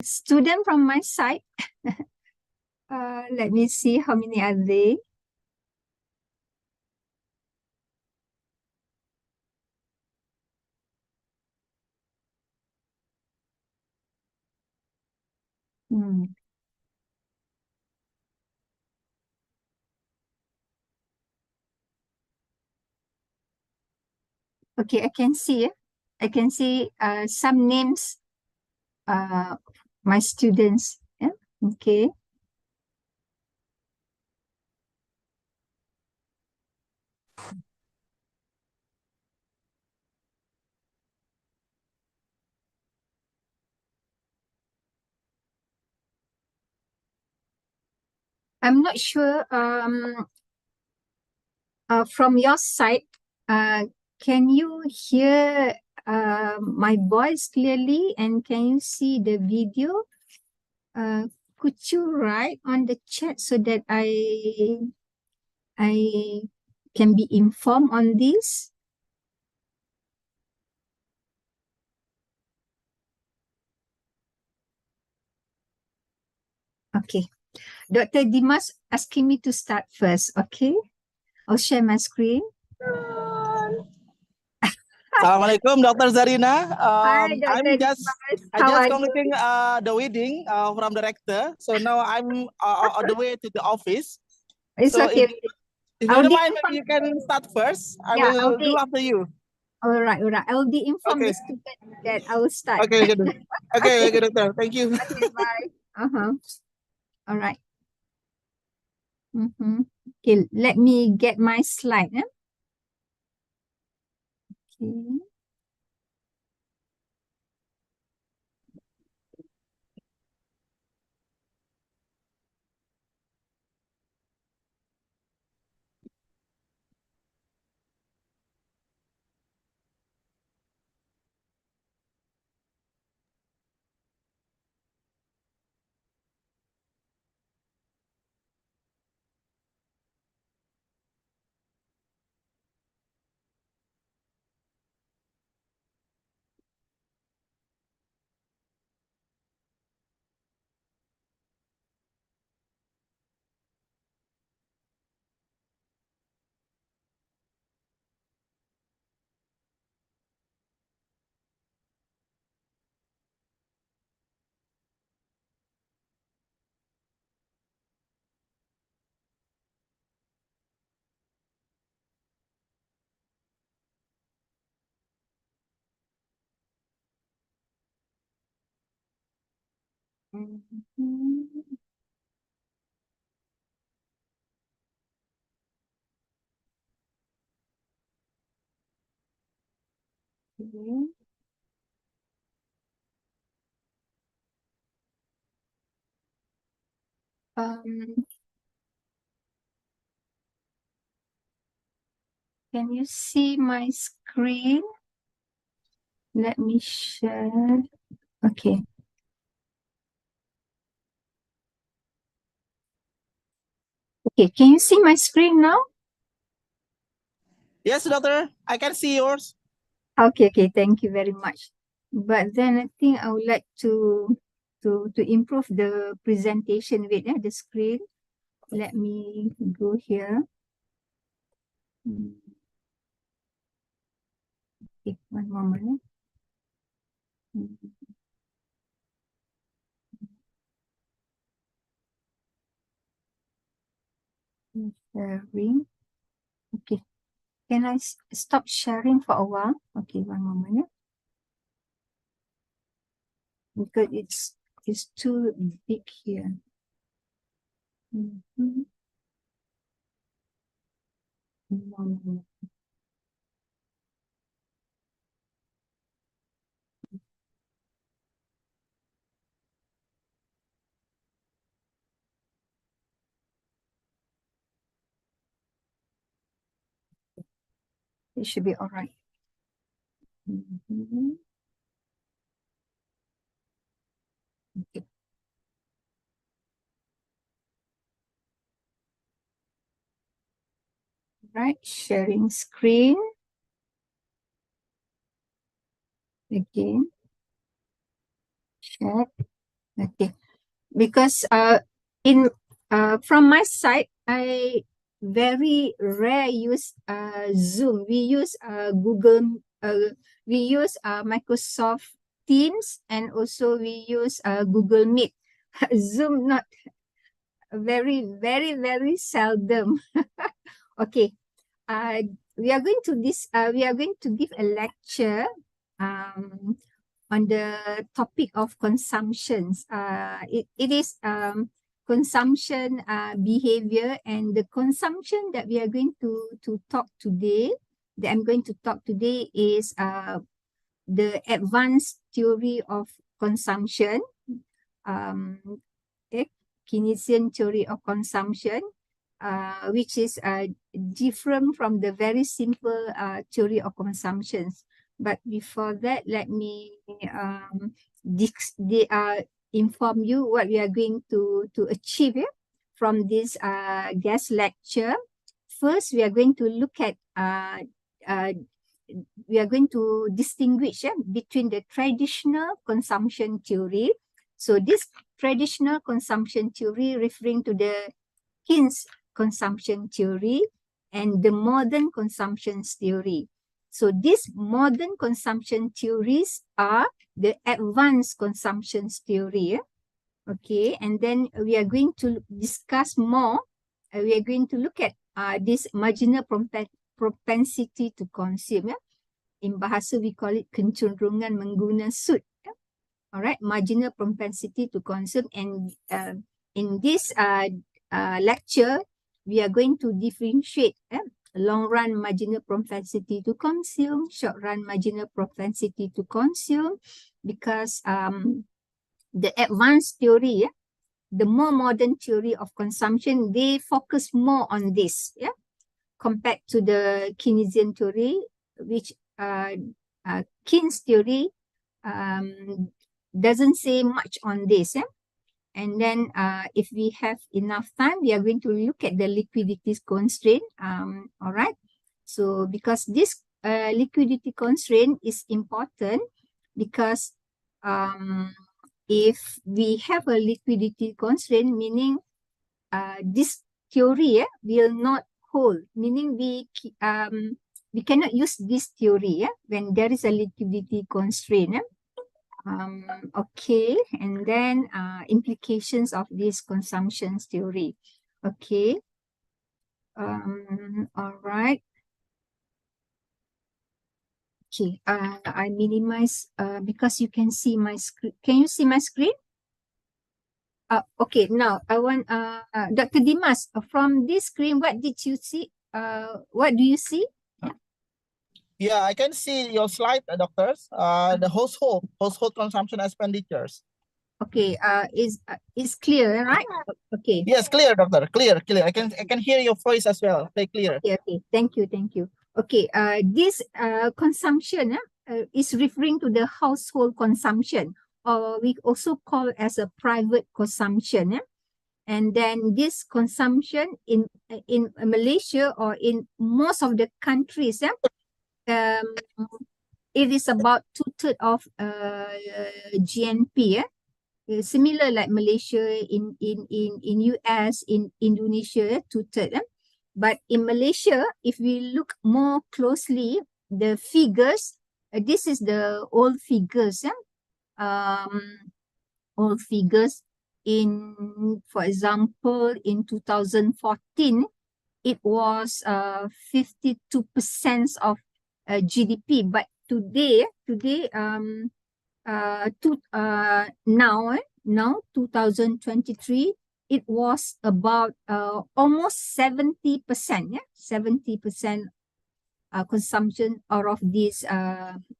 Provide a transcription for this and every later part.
student from my side. Let me see how many are they. Hmm. Okay, I can see. I can see some names. My students. Yeah. Okay. I'm not sure. From your side, can you hear my voice clearly, and can you see the video? Could you write on the chat so that I can be informed on this? Okay. Dr. Dimas asking me to start first. Okay. I'll share my screen. Assalamualaikum, Dr. Zarinah. Hi, Dr. I How just are you? completing the wedding from the rector. So now I'm on the way to the office. It's So okay. if you I'll don't be mind, maybe informed. you can start first. I Yeah, I'll will do be after you. all right, all right. I'll be informed Okay. the student that I will start. Okay, good. Okay, Okay. okay, Doctor. Thank you. Okay, bye. Uh-huh. All right. Mm-hmm. Okay, let me get my slide. Okay. Mhm. Okay. Um, can you see my screen? Let me share. Okay. Okay, can you see my screen now? Yes, Doctor. I can see yours. Okay, okay, thank you very much. But then I think I would like to improve the presentation with the screen. Let me go here. Okay, one moment. Sharing. Okay. Can I stop sharing for a while? Okay, one moment. Because it's too big here. Mhm. One moment. It should be all right. Mhm. Okay. Right, sharing screen. Again, check. Okay, because in from my side, I very rare use Zoom. We use Google. We use Microsoft Teams, and also we use Google Meet. Zoom not very seldom. Okay. Uh, we are going to we are going to give a lecture um, on the topic of consumptions. It is consumption behavior, and the consumption that we are going to talk today, that I'm going to talk today, is the advanced theory of consumption, um, okay, Keynesian theory of consumption, which is different from the very simple theory of consumptions. But before that, let me inform you what we are going to achieve from this guest lecture. First, we are going to look at we are going to distinguish between the traditional consumption theory. So this traditional consumption theory referring to the Keynes consumption theory and the modern consumption theory. So these modern consumption theories are the advanced consumption theory. Okay, and then we are going to discuss more. We are going to look at this marginal propensity to consume. In bahasa we call it kecenderungan mengguna sud. Alright, marginal propensity to consume, and in this lecture, we are going to differentiate long run marginal propensity to consume, short run marginal propensity to consume, because the advanced theory, the more modern theory of consumption, they focus more on this, compared to the Keynesian theory, which Keynes theory doesn't say much on this. And then if we have enough time, we are going to look at the liquidity constraint. All right. So because this liquidity constraint is important, because if we have a liquidity constraint, meaning this theory will not hold, meaning we cannot use this theory when there is a liquidity constraint. Okay, and then implications of this consumption theory. Okay. All right. Okay, I minimize because you can see my screen. Can you see my screen? Okay, now I want Dr. Dimas, from this screen, what did you see? What do you see? Yeah, I can see your slide, doctors. The household consumption expenditures. Okay, is clear, right? Okay. Yes, clear, doctor. Clear. I can hear your voice as well. Very clear. Okay. Thank you. Okay. This consumption is referring to the household consumption, or we also call as a private consumption. And then this consumption in Malaysia or in most of the countries, it is about 2/3 of GNP. Similar like Malaysia, in US, in Indonesia, 2/3. But in Malaysia, if we look more closely, the figures, this is the old figures. Old figures in, for example, in 2014, it was 52% of GDP. But today, now 2023, it was about almost 70%, 70% consumption out of this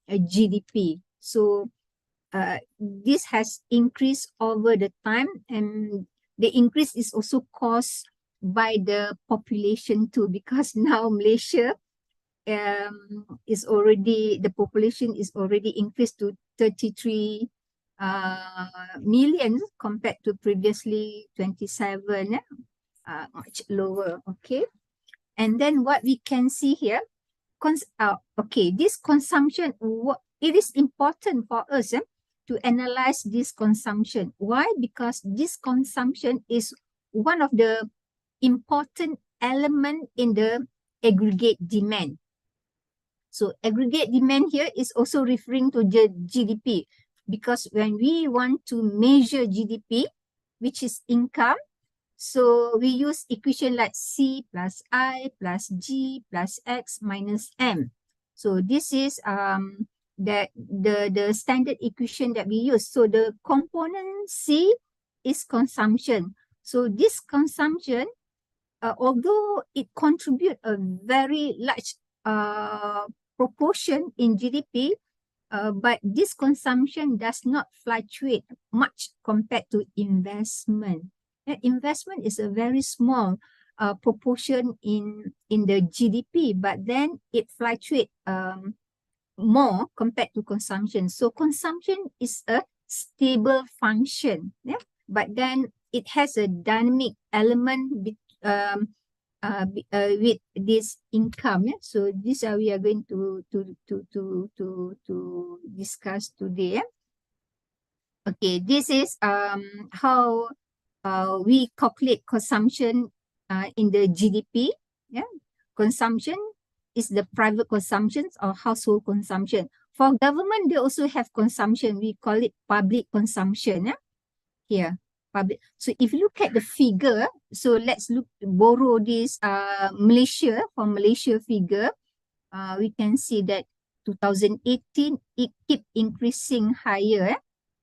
GDP. So this has increased over the time, and the increase is also caused by the population too, because now Malaysia is already, the population is already increased to 33 million compared to previously 27, much lower. Okay, and then what we can see here, okay, this consumption, it is important for us to analyze this consumption. Why? Because this consumption is one of the important element in the aggregate demand. So aggregate demand here is also referring to the GDP, because when we want to measure GDP, which is income, so we use equation like C plus I plus G plus X minus M. So this is the standard equation that we use. So the component C is consumption. So this consumption, although it contributes a very large proportion in GDP, but this consumption does not fluctuate much compared to investment. Investment is a very small proportion in the GDP, but then it fluctuates more compared to consumption. So consumption is a stable function, yeah? But then it has a dynamic element with this income. Yeah? So this we are going to discuss today. Yeah? Okay, this is how we calculate consumption in the GDP. Yeah, consumption is the private consumptions or household consumption. For government, they also have consumption. We call it public consumption. Yeah, here public. So if you look at the figure, so let's borrow this Malaysia figure. We can see that 2018 it keep increasing higher.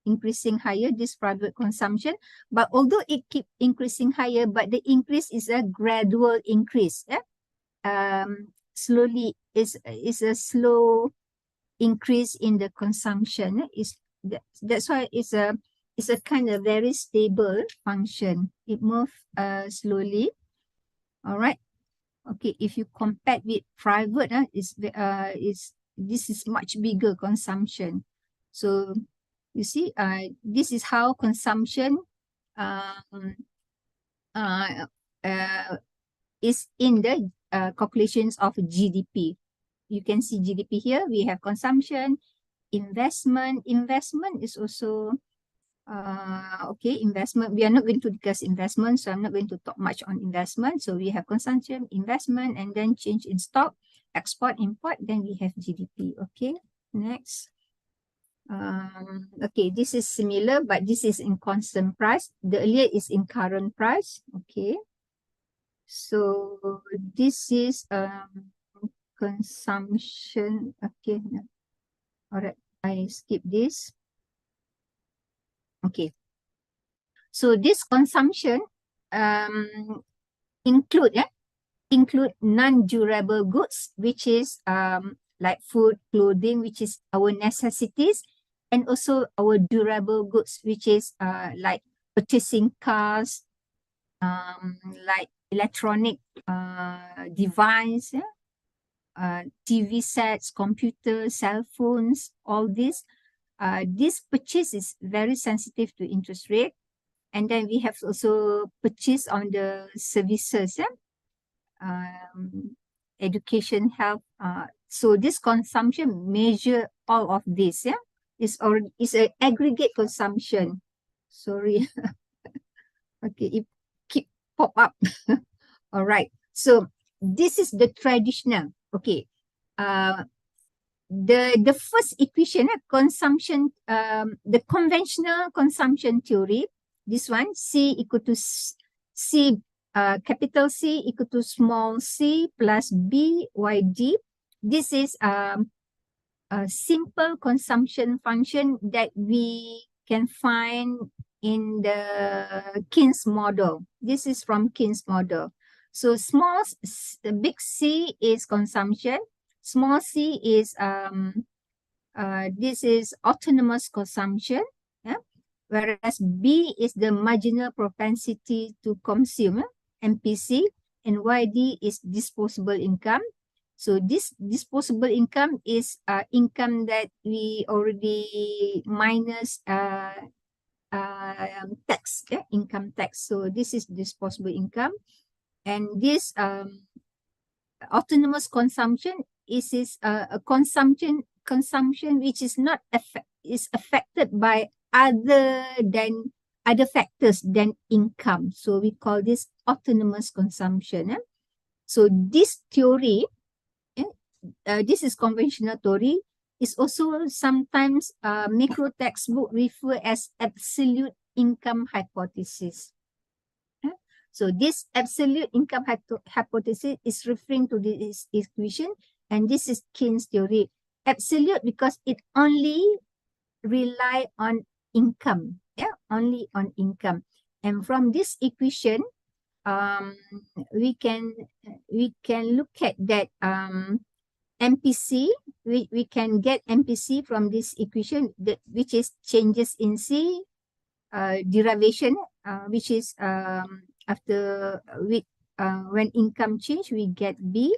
This private consumption, but although it keep increasing higher, but the increase is a gradual increase. Slowly is a slow increase in the consumption. That's why it's a kind of very stable function. It moves slowly. All right. Okay, if you compare with private, this is much bigger consumption. So you see, this is how consumption is in the calculations of GDP. You can see GDP here. We have consumption, investment. Investment is also okay, investment. We are not going to discuss investment, so I'm not going to talk much on investment. So we have consumption, investment, and then change in stock, export, import. Then we have GDP. Okay, next. Okay, this is similar, but this is in constant price. The earlier is in current price. Okay. So this is consumption. Okay. All right. I skip this. Okay. So this consumption include non-durable goods, which is like food, clothing, which is our necessities, and also our durable goods, which is like purchasing cars, like electronic device, TV sets, computers, cell phones, all this. This purchase is very sensitive to interest rate. And then we have also purchase on the services, education, health. So this consumption measure all of this, is an aggregate consumption. Sorry. Okay, it keep pop up. All right. So this is the traditional. Okay. The first equation, consumption, the conventional consumption theory. This one, C equal to C, capital C equal to small c plus B y D. This is a simple consumption function that we can find in the Keynes model. This is from Keynes model. So the big C is consumption. Small c is this is autonomous consumption, whereas B is the marginal propensity to consume, MPC, and YD is disposable income. So this disposable income is income that we already minus tax, income tax. So this is disposable income, and this autonomous consumption is a consumption which is not is affected by other factors than income. So we call this autonomous consumption. So this theory, this is conventional theory, is also sometimes macro textbook refer as absolute income hypothesis. So this absolute income hypothesis is referring to this equation, and this is Keynes theory. Absolute because it only rely on income, only on income. And from this equation, we can look at that MPC. We can get MPC from this equation, which is changes in C, derivation, which is after when income change, we get B,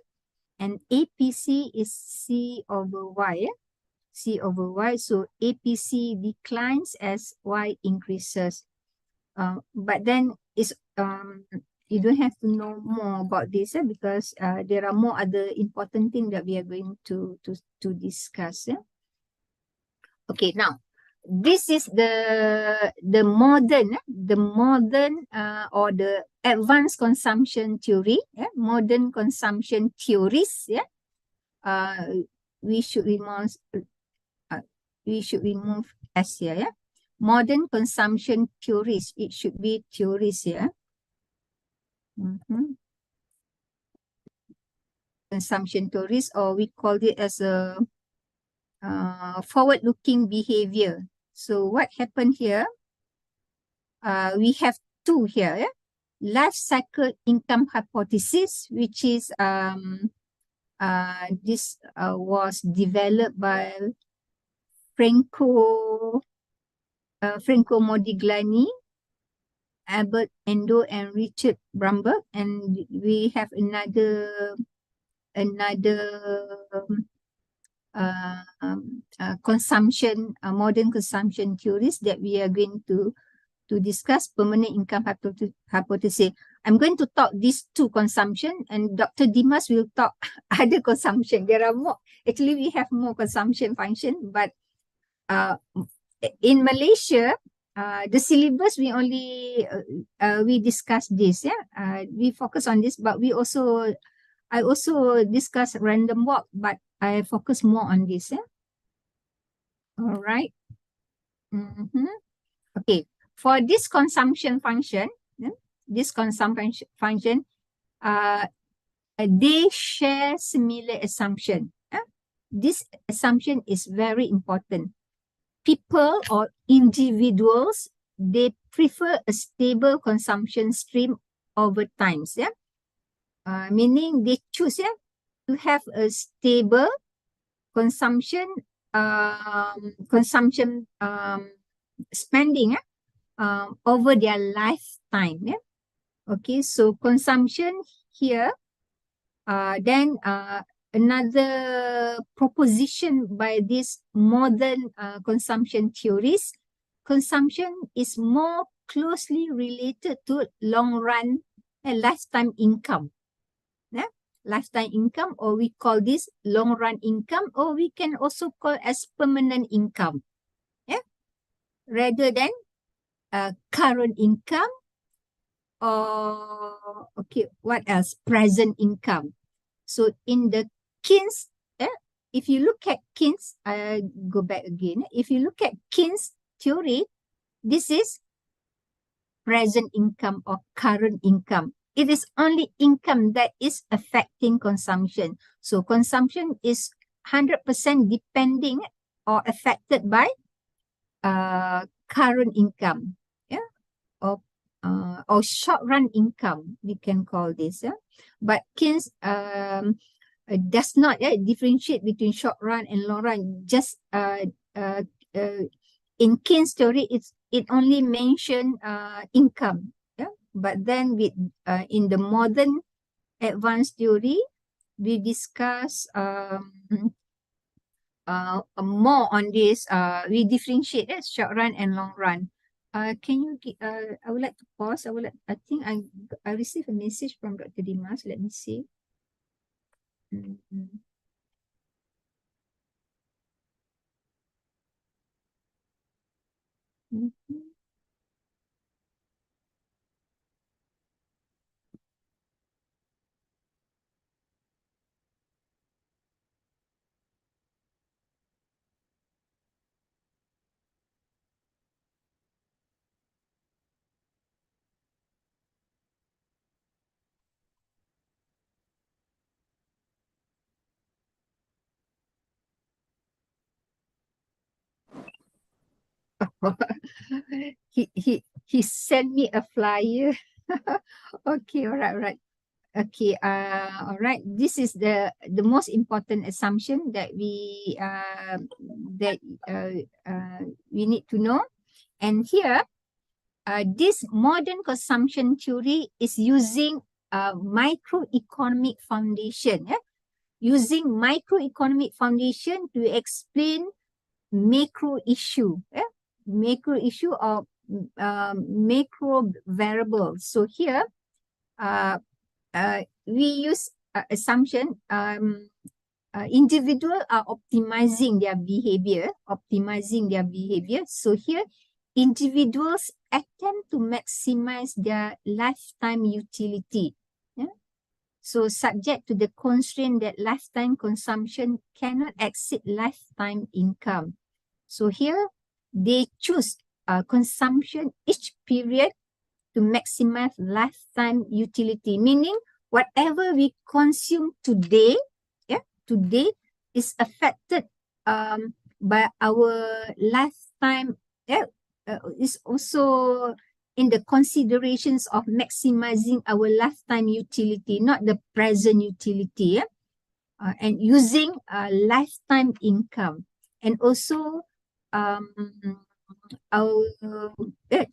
and APC is C over Y. C over Y. So APC declines as Y increases. But then it's you don't have to know more about this because there are more other important things that we are going to discuss. Okay, now this is the modern or the advanced consumption theory. Modern consumption theories. We should remove S here. Modern consumption theories. It should be theories here. Consumption theories, or we call it as a forward-looking behavior. So what happened here? We have two here. Life cycle income hypothesis, which is this was developed by Franco Modigliani, Albert Endo, and Richard Brumberg. And we have another modern consumption theories that we are going to discuss. Permanent income hypothesis. I'm going to talk these two consumption, and Dr. Dimas will talk other consumption. There are more. Actually, we have more consumption function, but in Malaysia, the syllabus we only we discuss this. We focus on this, but I also discuss random walk, but I focus more on this. All right. Okay. For this consumption function, they share similar assumption. This assumption is very important. People or individuals, they prefer a stable consumption stream over times. Meaning they choose to have a stable consumption spending over their lifetime. Okay, so consumption here, then another proposition by this modern consumption theories, consumption is more closely related to long run and lifetime income. Lifetime income, or we call this long run income, or we can also call as permanent income. Rather than current income, or okay, what else? Present income. So in the Keynes, if you look at Keynes, go back again. If you look at Keynes theory, this is present income or current income. It is only income that is affecting consumption. So consumption is 100% depending or affected by current income, or short run income, we can call this. But Keynes does not differentiate between short run and long run. Just in Keynes theory, it only mention income. But then with in the modern advanced theory, we discuss more on this. We differentiate short run and long run. Can you? I would like to pause. I think I received a message from Dr. Dimas. Let me see. He sent me a flyer. Okay, all right. Okay, all right. This is the most important assumption that we need to know. And here, this modern consumption theory is using a microeconomic foundation. Using microeconomic foundation to explain macro issue. Macro issue or macro variable. So here, we use assumption. Individual are optimizing their behavior. So here, individuals attempt to maximize their lifetime utility. Yeah? So subject to the constraint that lifetime consumption cannot exceed lifetime income. So here, they choose consumption each period to maximize lifetime utility, meaning whatever we consume today, today is affected by our lifetime, is also in the considerations of maximizing our lifetime utility, not the present utility, and using lifetime income. And also,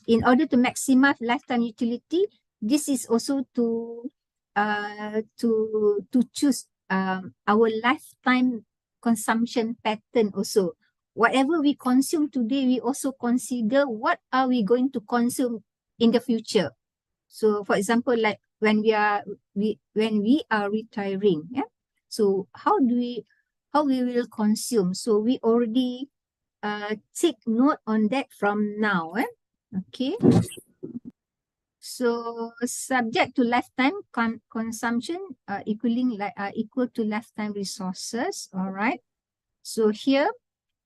in order to maximize lifetime utility, this is also to choose our lifetime consumption pattern also. Whatever we consume today, we also consider what are we going to consume in the future. So, for example, like when we are retiring, so how we will consume? So we already take note on that from now. Okay. So subject to lifetime consumption equal to lifetime resources. All right. So here,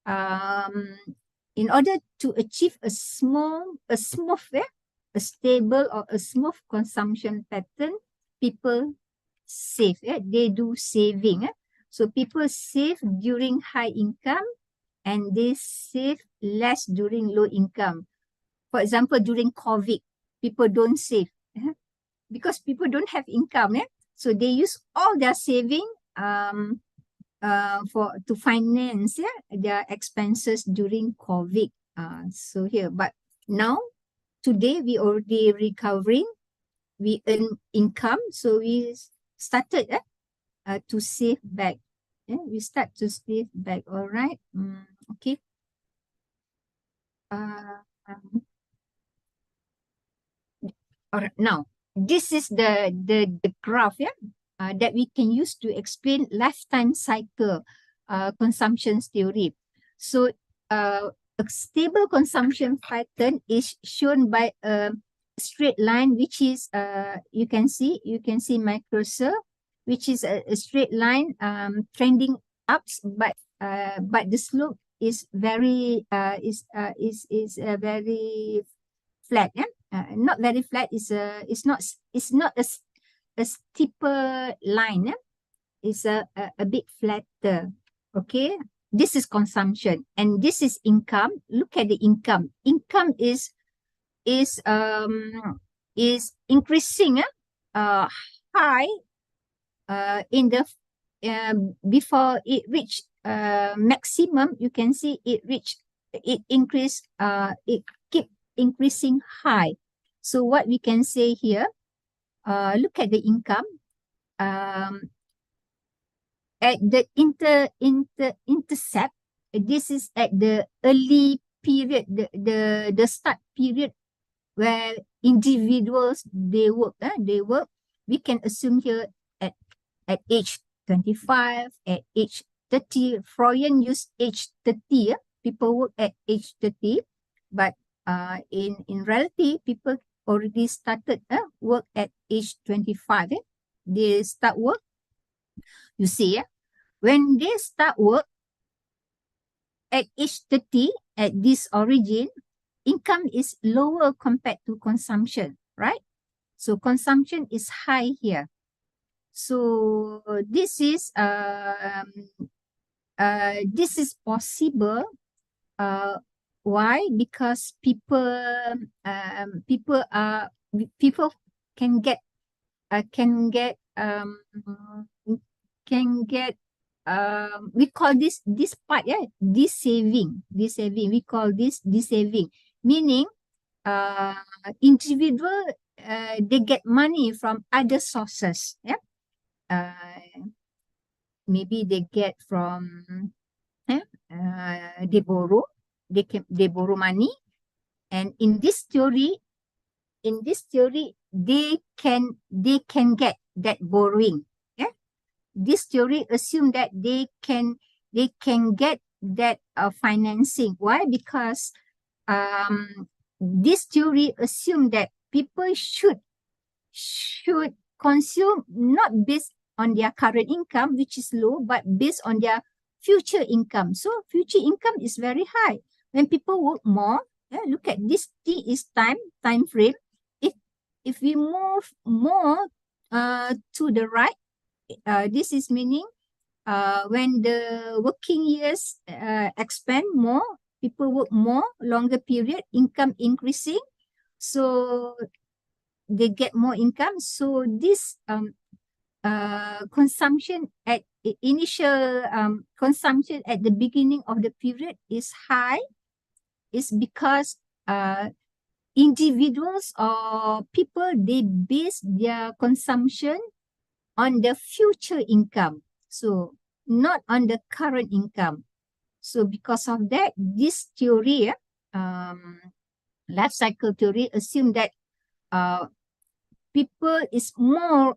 in order to achieve a smooth, a stable or a smooth consumption pattern, people save. They do saving. So people save during high income and they save less during low income. For example, during COVID, people don't save because people don't have income. So they use all their saving to finance their expenses during COVID. So here, but now, today, we already recovering. We earn income, so we started to save back. We start to save back. All right. Okay. All right. Now, this is the graph that we can use to explain lifetime cycle consumption theory. So, a stable consumption pattern is shown by a straight line, which is you can see my cursor, which is a straight line trending ups, but the slope is very very flat. Not very flat. It's not a steeper line. It's a bit flatter. Okay. This is consumption and this is income. Look at the income. Income is increasing high in the before it reach maximum. You can see it keep increasing high. So what we can say here, look at the income at the intercept. This is at the early period, the start period where individuals they work. We can assume here at age 25, at age 30. Freud used age 30. People work at age 30, but in reality, people already started work at age 25. They start work. You see, when they start work at age 30, at this origin, income is lower compared to consumption, right? So consumption is high here. So this is possible Why? Because people can get can get we call this part, yeah, this saving. We call this saving, meaning individual they get money from other sources, yeah. Maybe they get from they borrow, they borrow money, and in this theory they can get that borrowing, yeah. This theory assume that they can get that financing. Why? Because this theory assume that people should consume not based on their current income, which is low, but based on their future income. So future income is very high. When people work more, yeah, look at this, T is time frame. If we move more to the right, this is meaning when the working years expand more, people work more, longer period, income increasing. So they get more income. So this consumption at initial consumption at the beginning of the period is high, is because individuals or people, they base their consumption on the future income, so not on the current income. So because of that, this theory, life cycle theory, assume that people is more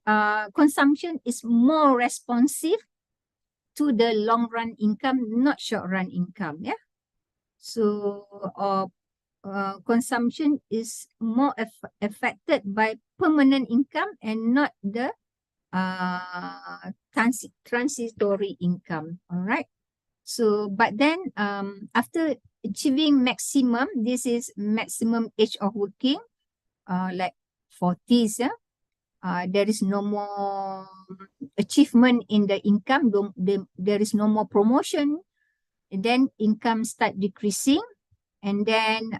consumption is more responsive to the long run income, not short run income, yeah. So consumption is more affected by permanent income and not the transitory income. All right. So, but then after achieving maximum, this is maximum age of working, like 40s, yeah. There is no more achievement in the income. There is no more promotion. And then income start decreasing. And then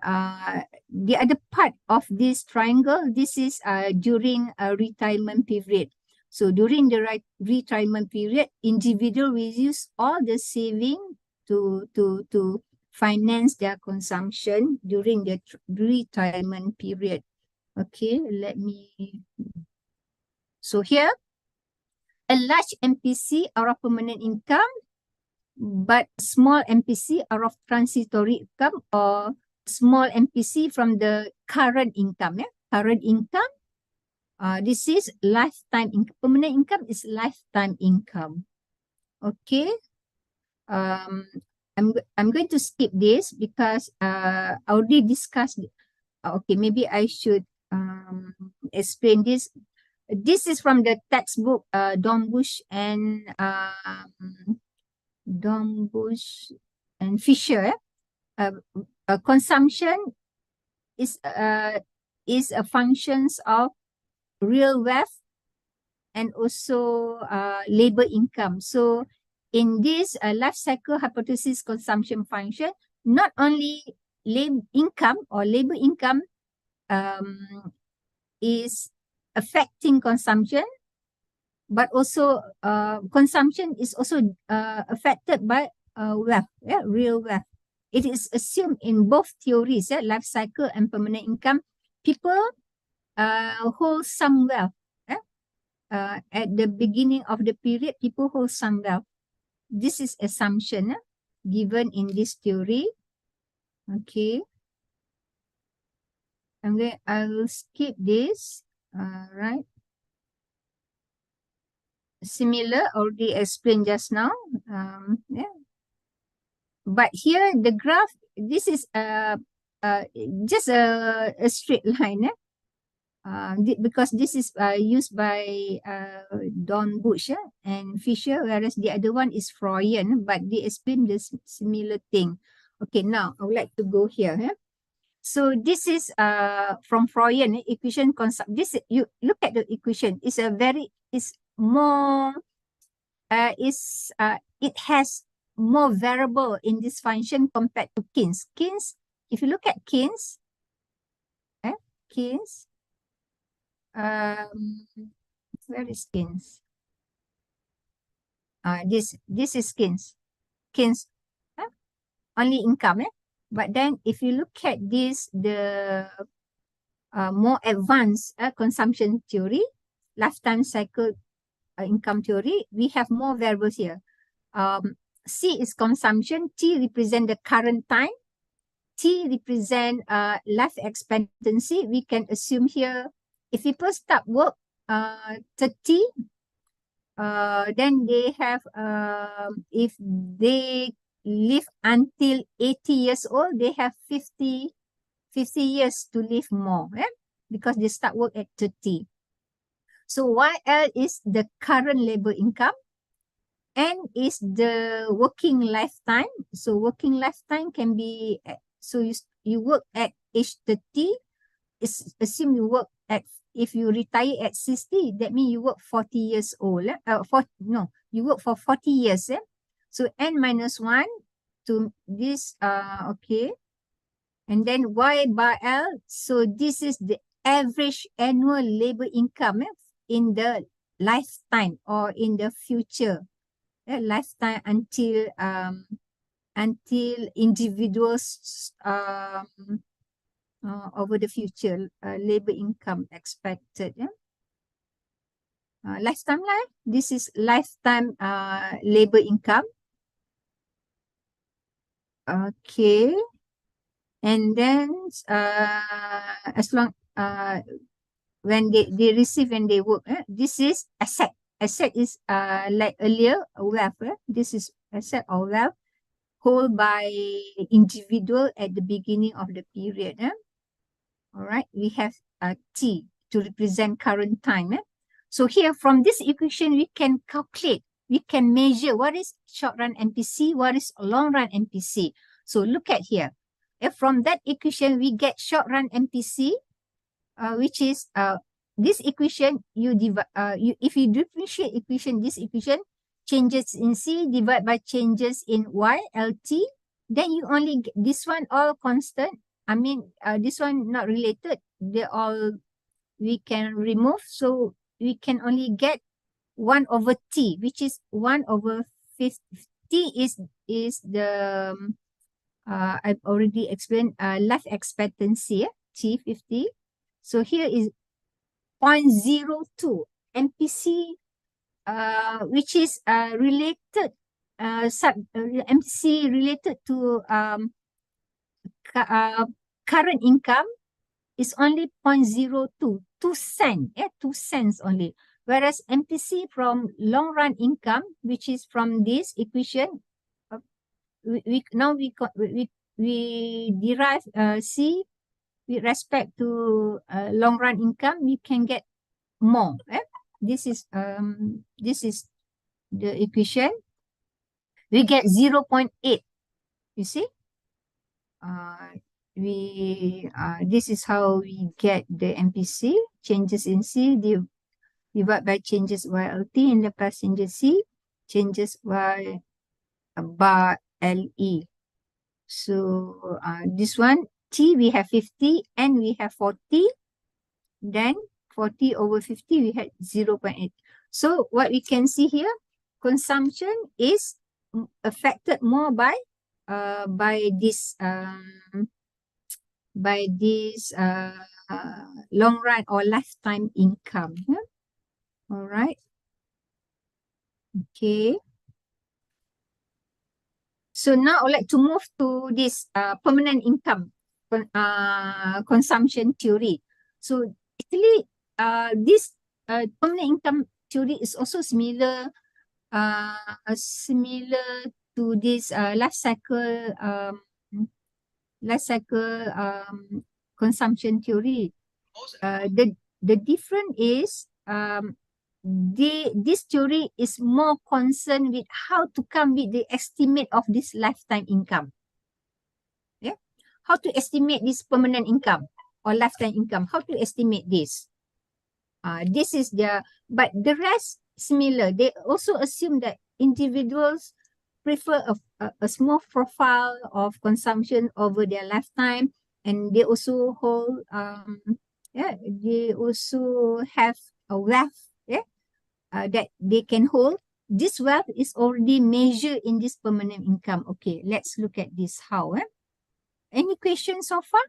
the other part of this triangle, this is during a retirement period. So during the retirement period, individual will use all the saving to finance their consumption during the retirement period. Okay, let me. So here, a large MPC are of permanent income, but small MPC are of transitory income, or small MPC from the current income. Yeah? Current income, this is lifetime income. Permanent income is lifetime income. Okay. I'm going to skip this because I already discussed. Okay, maybe I should explain this. This is from the textbook Dombush and Fisher. Consumption is a functions of real wealth and also labor income. So in this life cycle hypothesis consumption function, not only income or labor income is affecting consumption, but also consumption is also affected by wealth, yeah, real wealth. It is assumed in both theories, yeah, life cycle and permanent income, people hold some wealth. Yeah? At the beginning of the period, people hold some wealth. This is assumption given in this theory. Okay. I will skip this. Right. Similar, already explained just now. Yeah. But here the graph, this is just a straight line. Because this is used by Don Bush and Fisher, whereas the other one is Freudian, but they explain this similar thing. Okay, now I would like to go here. So this is from Freudian equation concept. This, you look at the equation. It's more. It has more variable in this function compared to Keynes. Keynes if you look at Keynes, Keynes, where is Keynes? This is Keynes. Keynes, only income, But then if you look at this, the more advanced consumption theory, lifetime cycle income theory, we have more variables here. C is consumption, T represent the current time, T represent life expectancy. We can assume here, if people start work 30, then they have, if they live until 80 years old, they have 50 years to live more, because they start work at 30. So YL is the current labor income, N is the working lifetime. So working lifetime can be, so you work at age 30, assume you work at, if you retire at 60, that means you work 40 years old. You work for 40 years. So N minus 1 to this, okay. And then Y bar L, so this is the average annual labor income in the lifetime or in the future. Lifetime until individuals over the future labor income expected. Lifetime life. This is lifetime labor income. Okay, and then as long when they receive and they work, this is asset. Asset is like earlier wealth. This is asset or wealth hold by individual at the beginning of the period. All right, we have T to represent current time. So here from this equation, we can calculate, we can measure what is short run MPC, what is long run MPC. So look at here. From that equation, we get short run MPC, which is this equation, you divide, if you differentiate equation, this equation, changes in C divided by changes in Y, LT, then you only get this one all constant. I mean, this one not related. They all, we can remove. So we can only get 1 over T, which is 1 over 50. T is the, I've already explained, life expectancy, T 50. So here is 0.02 MPC, which is related, MPC related to current income is only 0.02, 2 cents, 2 cents only. Whereas MPC from long run income, which is from this equation, we derive C with respect to long run income, we can get more. This is the equation. We get 0.8. You see? This is how we get the MPC, changes in C divided by changes YLT in the passenger C, changes Y bar LE. So this one, T we have 50 and we have 40. Then 40 over 50, we had 0.8. So what we can see here, consumption is affected more by this long run or lifetime income. All right. Okay. So now I would like to move to this permanent income consumption theory. So actually, this permanent income theory is also similar to this life cycle consumption theory. The difference is this theory is more concerned with how to come with the estimate of this lifetime income. Yeah, how to estimate this permanent income or lifetime income? How to estimate this? This is but the rest similar. They also assume that individuals prefer a small profile of consumption over their lifetime, and they also hold they also have a wealth that they can hold. This wealth is already measured in this permanent income. Okay, let's look at this how. Any questions so far?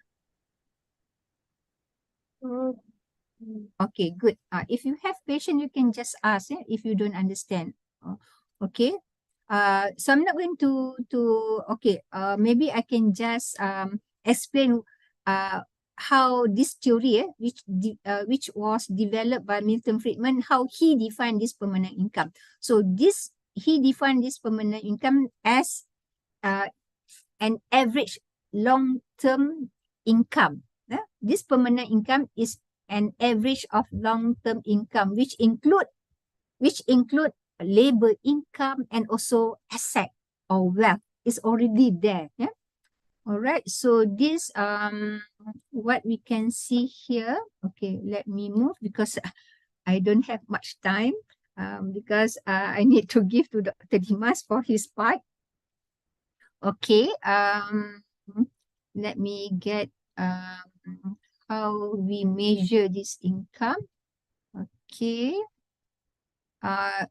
Okay, good. If you have question, you can just ask if you don't understand. Okay. So I'm not going to okay. Maybe I can just explain how this theory, which was developed by Milton Friedman, how he defined this permanent income. So he defined this permanent income as an average long-term income. This permanent income is an average of long-term income, which include labor income and also asset or wealth is already there. Yeah. All right. So this what we can see here. Okay, let me move because I don't have much time. Because I need to give to Dr. Dimas for his part. Okay. Let me get how we measure this income. Okay.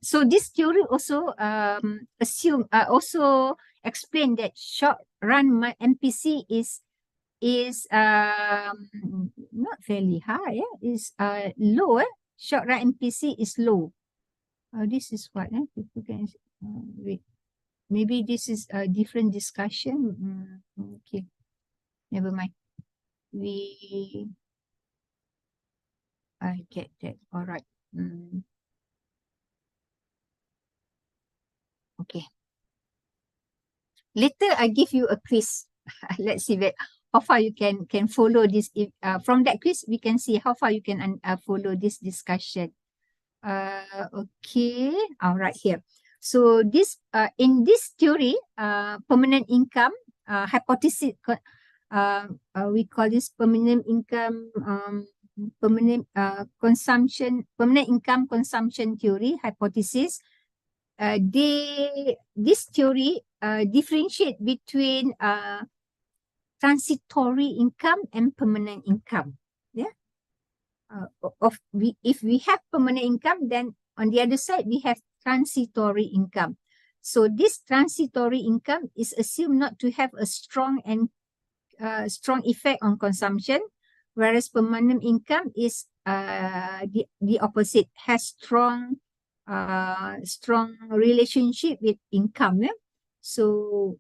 So this theory also also explain that short run MPC is not fairly high. Is low. Short run MPC is low. This is what people can wait. Maybe this is a different discussion. Okay, never mind. I get that. All right. Okay. Later, I give you a quiz. Let's see how far you can follow this. From that quiz, we can see how far you can follow this discussion. Okay. All right, here. So this in this theory, permanent income hypothesis. We call this permanent income permanent income consumption theory hypothesis. This theory differentiate between transitory income and permanent income. Yeah. If we have permanent income, then on the other side we have transitory income. So this transitory income is assumed not to have a strong effect on consumption, whereas permanent income is the opposite, has strong relationship with income. Yeah? So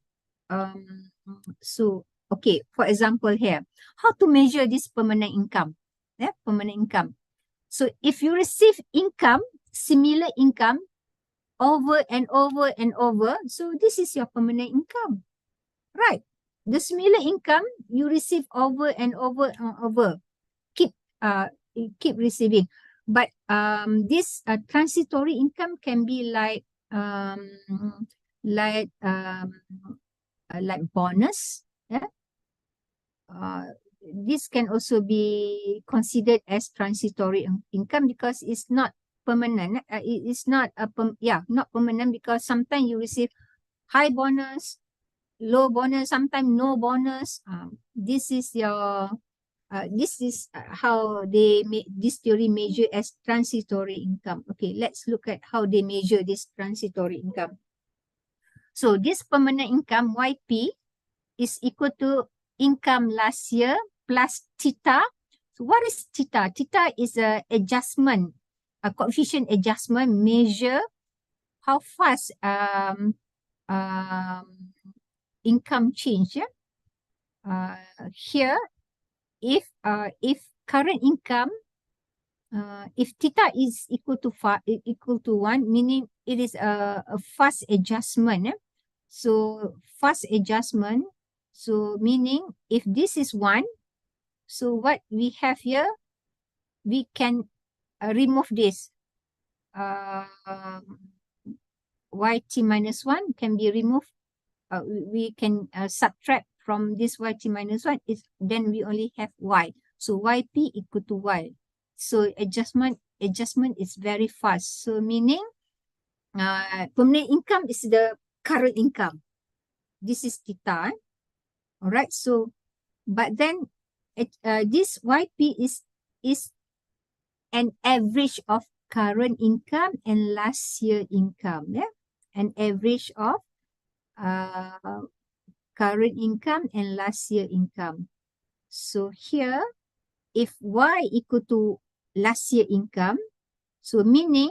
okay, for example here, how to measure this permanent income? Yeah, permanent income. So if you receive income, similar income over and over and over, so this is your permanent income, right? The similar income you receive over and over and over, keep receiving. But this transitory income can be like bonus. Yeah. This can also be considered as transitory income because it's not permanent. It's not not permanent, because sometimes you receive high bonus, low bonus, sometimes no bonus. This is how this theory measure as transitory income. Okay, let's look at how they measure this transitory income. So this permanent income YP is equal to income last year plus theta. So what is theta? Theta is a adjustment, a coefficient adjustment, measure how fast income change. Yeah? Here, if current income, if theta is equal to 1, meaning it is a fast adjustment. So fast adjustment, so meaning if this is 1, so what we have here, we can remove this. YT minus 1 can be removed. We can subtract from this YT minus 1, then we only have Y. So YP equal to Y. So adjustment is very fast. So meaning permanent income is the current income. This is theta. All right. So, but then this YP is an average of current income and last year income. Yeah, an average of current income and last year income. So here, if Y equal to last year income, so meaning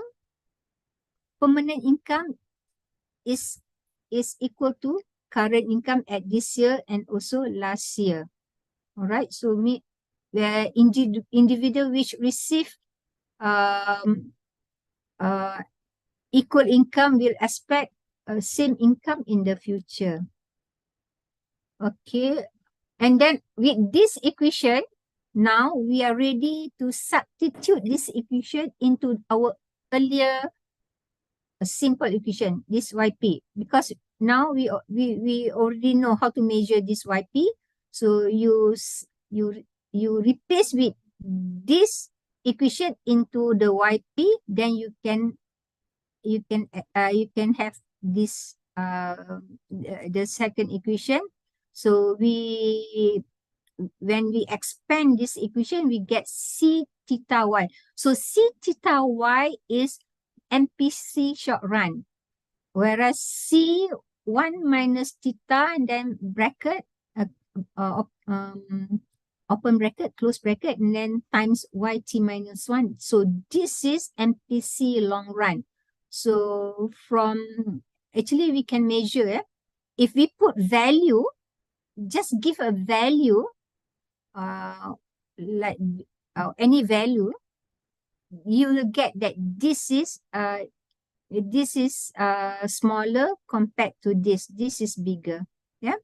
permanent income is equal to current income at this year and also last year. All right. So the individual which receive equal income will expect same income in the future. Okay. And then with this equation, now we are ready to substitute this equation into our earlier simple equation, this YP, because now we already know how to measure this YP. So you replace with this equation into the YP, then you can have this the second equation. So when we expand this equation, we get C theta Y. So C theta Y is MPC short run, whereas C1 minus theta and then bracket, open bracket, close bracket, and then times YT minus 1. So this is MPC long run. So actually we can measure, if we put value, just give a value, like any value, you will get that this is smaller compared to this. This is bigger. Yeah.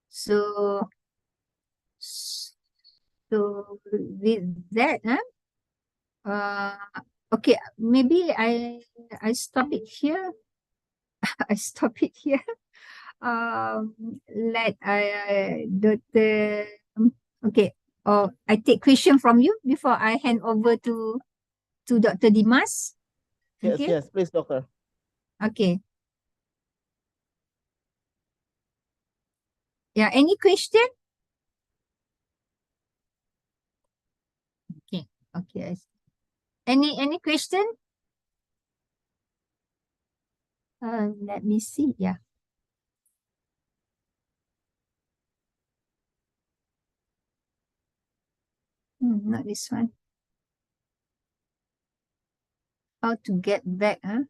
So with that, okay, maybe I stop it here. I stop it here. Let Dr. Okay. I take question from you before I hand over to Dr. Dimas. Yes, Okay. yes, please, doctor. Okay. Yeah, any question? Okay. Okay. Any question? Let me see. Yeah. Not this one. How to get back, huh?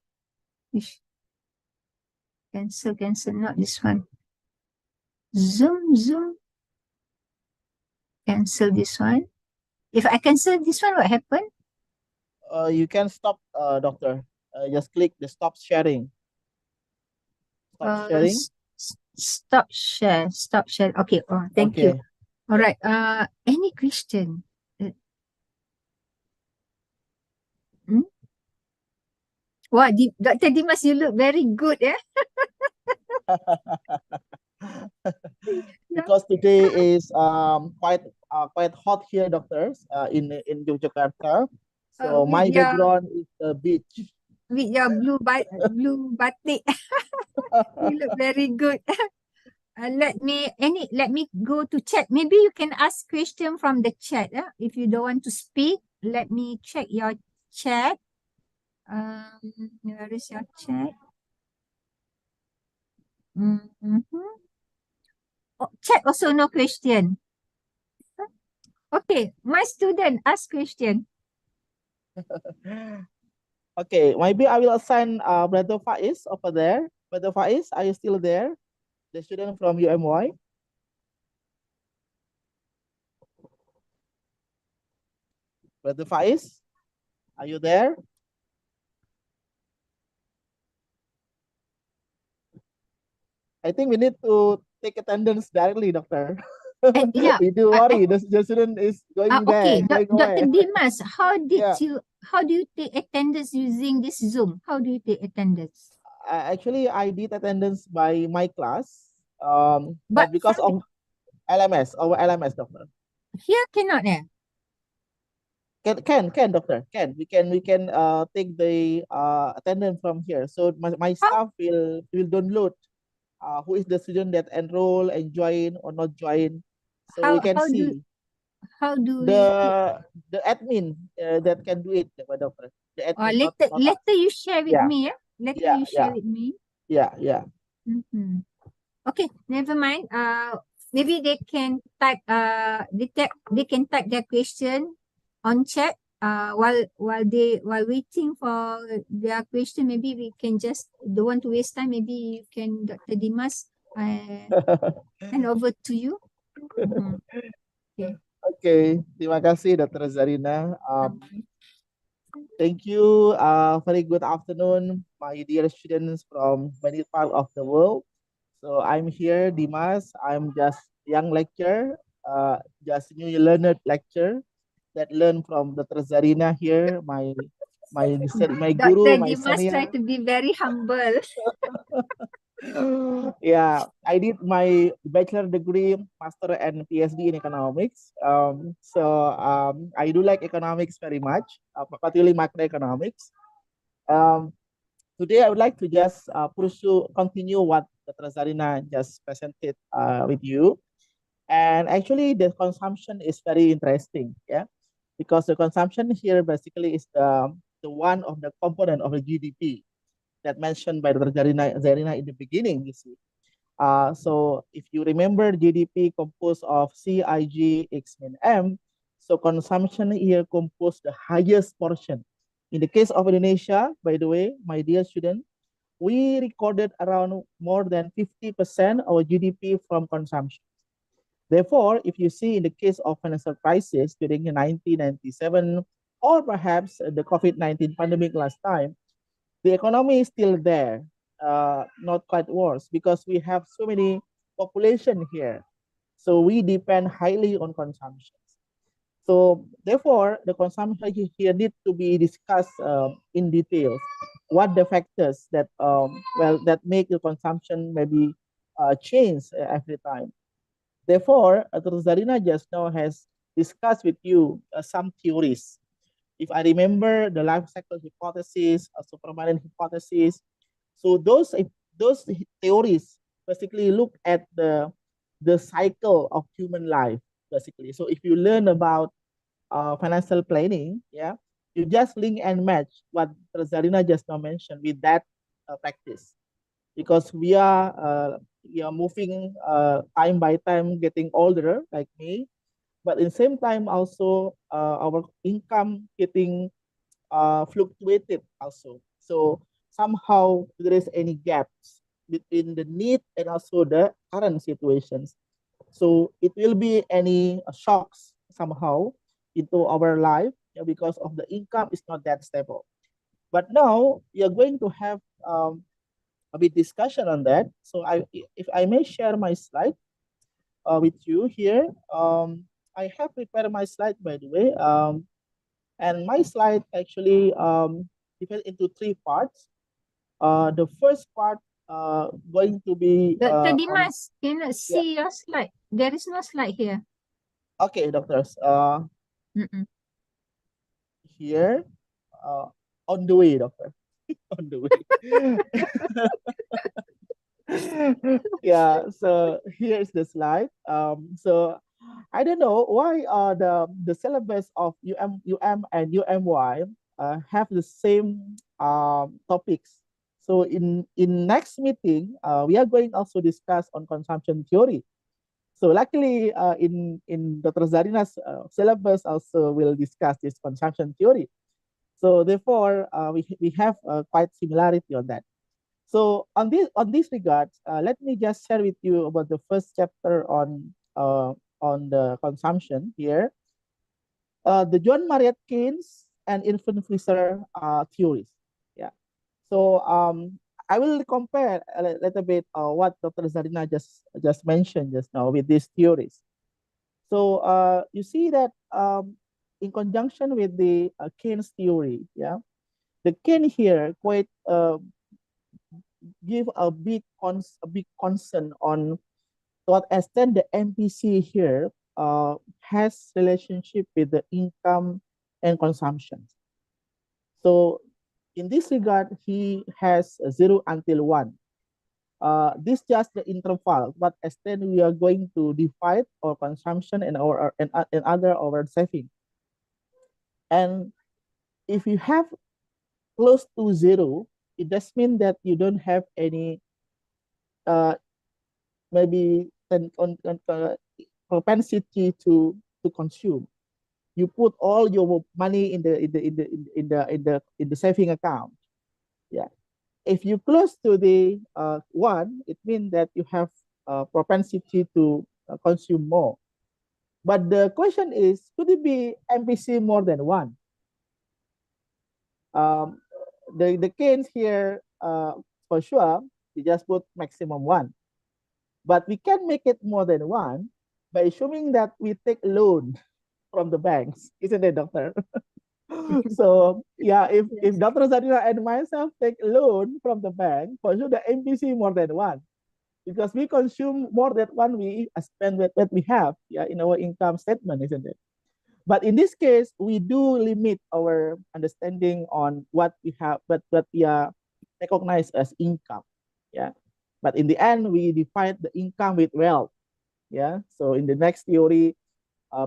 Cancel, not this one. Zoom. Cancel this one. If I cancel this one, what happen? You can stop, doctor. Just click the stop sharing. Stop sharing. Stop share. Okay. Oh, thank you. All right. Any question? Wow, Dr. Dimas, you look very good, yeah? Because today is quite hot here, doctors, in Yogyakarta. So my background is the beach. With your blue batik. You look very good. Let me go to chat. Maybe you can ask question from the chat. If you don't want to speak, let me check your chat. Where is your chat? Oh, chat also no question. Okay, my student ask question. Okay, maybe I will assign Brother Faiz over there. Brother Faiz, are you still there? The student from UMY. Brother Faiz, are you there? I think we need to take attendance directly, doctor. Yeah, we do worry the student is going okay, there. Dr. Dimas, how do Yeah. you take attendance using this Zoom? How do you take attendance? Actually, I did attendance by my class. But but because of LMS, our LMS, doctor. Here cannot, Can doctor, we can take the attendance from here. So my staff will download who is the student that enroll and join or not join, so we can see how do we the admin that can do it, doctor. The admin, not us. later you share with Yeah, me, later yeah, you share yeah, with me. yeah. Mm-hmm. Okay, never mind. Maybe they can type. They can type their question on chat. While waiting for their question, maybe we can just don't want to waste time. Maybe you can, Dr. Dimas, hand over to you. Mm-hmm. Okay. Okay, terima kasih Dr. Zarinah. Thank you. Very good afternoon, my dear students from many parts of the world. So I'm here, Dimas. I'm just young lecturer, just new learner lecturer that learn from Dr. Zarinah here, my guru, Dr. my Dimas try senior. to be very humble. Yeah, I did my bachelor degree, master, and PhD in economics. I do like economics very much, particularly macroeconomics. Um, Today, I would like to just continue what Dr. Zarina just presented with you. And actually, the consumption is very interesting, yeah, because the consumption here basically is the one of the component of the GDP that mentioned by Dr. Zarina in the beginning. You see, so if you remember, GDP composed of CIG X min M, so consumption here composed the highest portion. In the case of Indonesia, by the way, my dear student, we recorded around more than 50% of our GDP from consumption. Therefore, if you see in the case of financial crisis during the 1997 or perhaps the COVID-19 pandemic last time, the economy is still there, not quite worse because we have so many population here. So we depend highly on consumption. So therefore, the consumption here need to be discussed in detail. What the factors that that make the consumption maybe change every time. Therefore, Dr. Zarina just now has discussed with you some theories. If I remember the life cycle hypothesis, supermanent hypothesis, so those theories basically look at the cycle of human life basically. So if you learn about financial planning, yeah, you just link and match what Zarina just now mentioned with that practice, because we are moving time by time, getting older like me, but in the same time also our income getting fluctuated also. So somehow there is any gaps between the need and also the current situations. So it will be any shocks somehow into our life, yeah, because of the income is not that stable. But now we are going to have a bit discussion on that. So if I may share my slide with you here. I have prepared my slide, by the way. And my slide actually divided into three parts. The first part going to be Dr. on, Dimas, cannot yeah. see your slide. There is no slide here. Okay, doctors. Here, uh, on the way, doctor. On the way. Yeah. So here's the slide. So I don't know why the syllabus of UM and UMY have the same topics. So in next meeting, we are going also discuss on consumption theory. So luckily, in Dr. Zarina's syllabus also will discuss this consumption theory. So therefore, we have quite similarity on that. So on this regard, let me just share with you about the first chapter on the consumption here. The John Marriott Keynes and infant freezer theories. Yeah. So I will compare a little bit what Dr. Zarina just mentioned just now with these theories. So you see that in conjunction with the Keynes theory, yeah, the Keynes here quite give a big concern on to what extent the MPC here has relationship with the income and consumption. So in this regard, he has 0 until 1. This just the interval, but as then we are going to divide our consumption and and other our saving. And if you have close to 0, it does mean that you don't have any maybe propensity to consume. You put all your money in the saving account. Yeah. If you close to the 1, it means that you have propensity to consume more. But the question is, could it be MPC more than 1? The case here, for sure, you just put maximum 1. But we can make it more than 1 by assuming that we take loan from the banks, isn't it, doctor? So yeah, if Dr. Zarinah and myself take loan from the bank, for sure the MPC more than 1, because we consume more than 1 we spend what we have, yeah, in our income statement, isn't it? But in this case, we do limit our understanding on what we have, but what we are recognized as income, yeah. But in the end, we define the income with wealth, yeah. So in the next theory,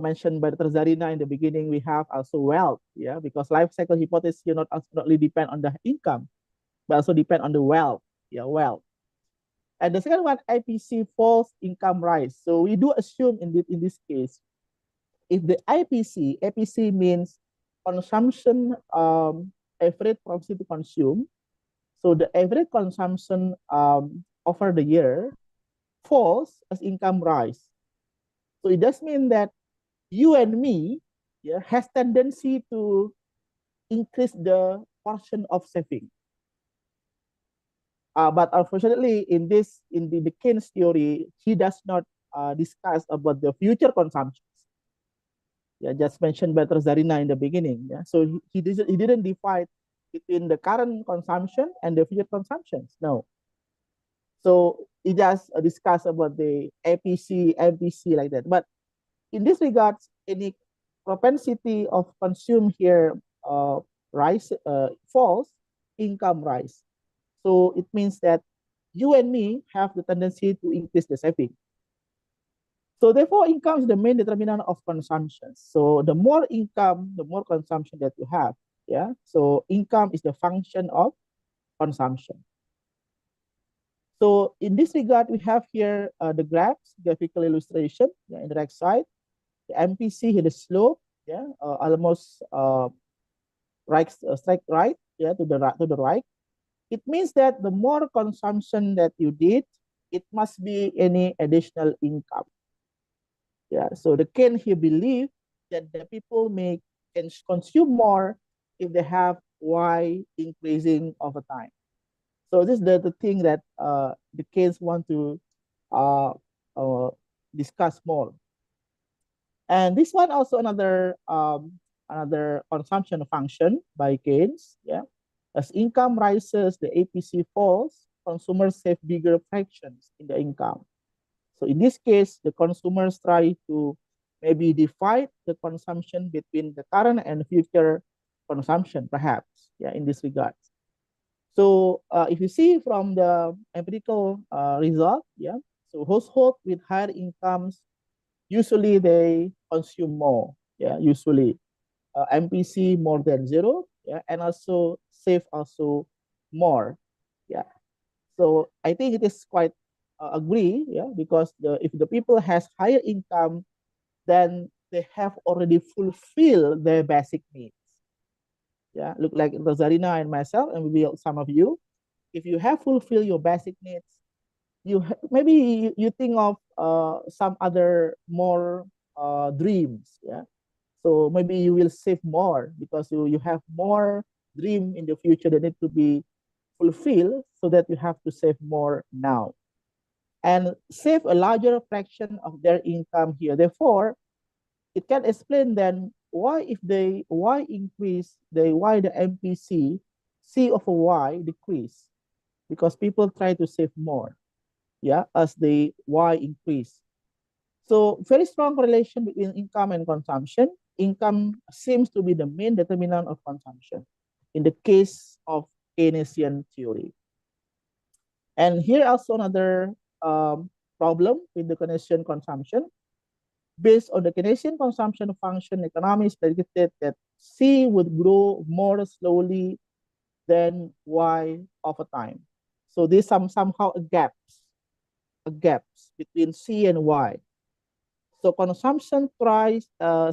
mentioned by Dr. Zarinah in the beginning, we have also wealth, yeah, because life cycle hypothesis here not only depend on the income, but also depend on the wealth, yeah, wealth. And the second one, IPC false income rise. So we do assume in this case, if the APC means consumption, average propensity to consume. So the average consumption over the year falls as income rise. So it does mean that you and me, yeah, has tendency to increase the portion of saving. But unfortunately, in the Keynes theory, he does not discuss about the future consumptions. Yeah, just mentioned by Dr. Zarinah in the beginning. Yeah, so he didn't divide between the current consumption and the future consumptions. No. So he just discussed about the APC, MPC like that. But in this regards, any propensity of consume here rise falls, income rise. So it means that you and me have the tendency to increase the saving. So therefore, income is the main determinant of consumption. So the more income, the more consumption that you have. Yeah. So income is the function of consumption. So in this regard, we have here the graphs, graphical illustration, yeah, in the right side. The MPC here, the slope, yeah, almost right, strike right, yeah, to the right. It means that the more consumption that you did, it must be any additional income. Yeah, so the Ken here believe that the people can consume more if they have Y increasing over time. So this is the thing that the Keynes want to uh, uh, discuss more. And this one also another consumption function by Keynes. Yeah, as income rises, the APC falls. Consumers save bigger fractions in the income. So in this case, the consumers try to maybe divide the consumption between the current and future consumption, perhaps. Yeah, in this regard. So if you see from the empirical result, yeah, so household with higher incomes usually they consume more. Yeah, usually MPC more than 0. Yeah, and also save also more. Yeah. So I think it is quite agree. Yeah, because if the people has higher income, then they have already fulfilled their basic needs. Yeah, look like Zarinah and myself, and maybe some of you. If you have fulfilled your basic needs, maybe you think of some other more dreams. Yeah, so maybe you will save more because you have more dream in the future that need to be fulfilled, so that you have to save more now and save a larger fraction of their income here. Therefore, it can explain then why if they Y increase, why the MPC C of a Y decrease, because people try to save more, yeah, as the Y increase. So very strong correlation between income and consumption. income seems to be the main determinant of consumption in the case of Keynesian theory. And here also another problem with the Keynesian consumption. Based on the Keynesian consumption function, economists predicted that C would grow more slowly than Y over time. So there's somehow a gap between C and Y. So consumption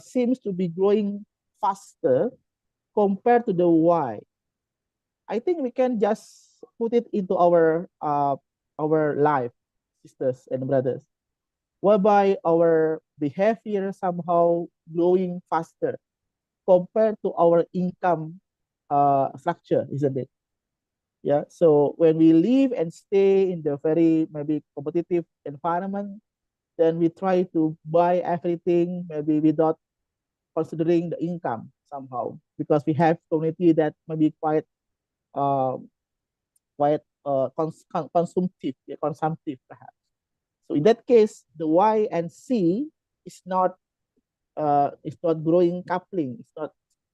seems to be growing faster compared to the Y. I think we can just put it into our life, sisters and brothers, whereby our behavior somehow growing faster compared to our income structure, isn't it? Yeah. So when we live and stay in the very maybe competitive environment, then we try to buy everything maybe without considering the income somehow, because we have community that maybe uh, consumptive perhaps. So in that case, the Y and C is not growing coupling. It's not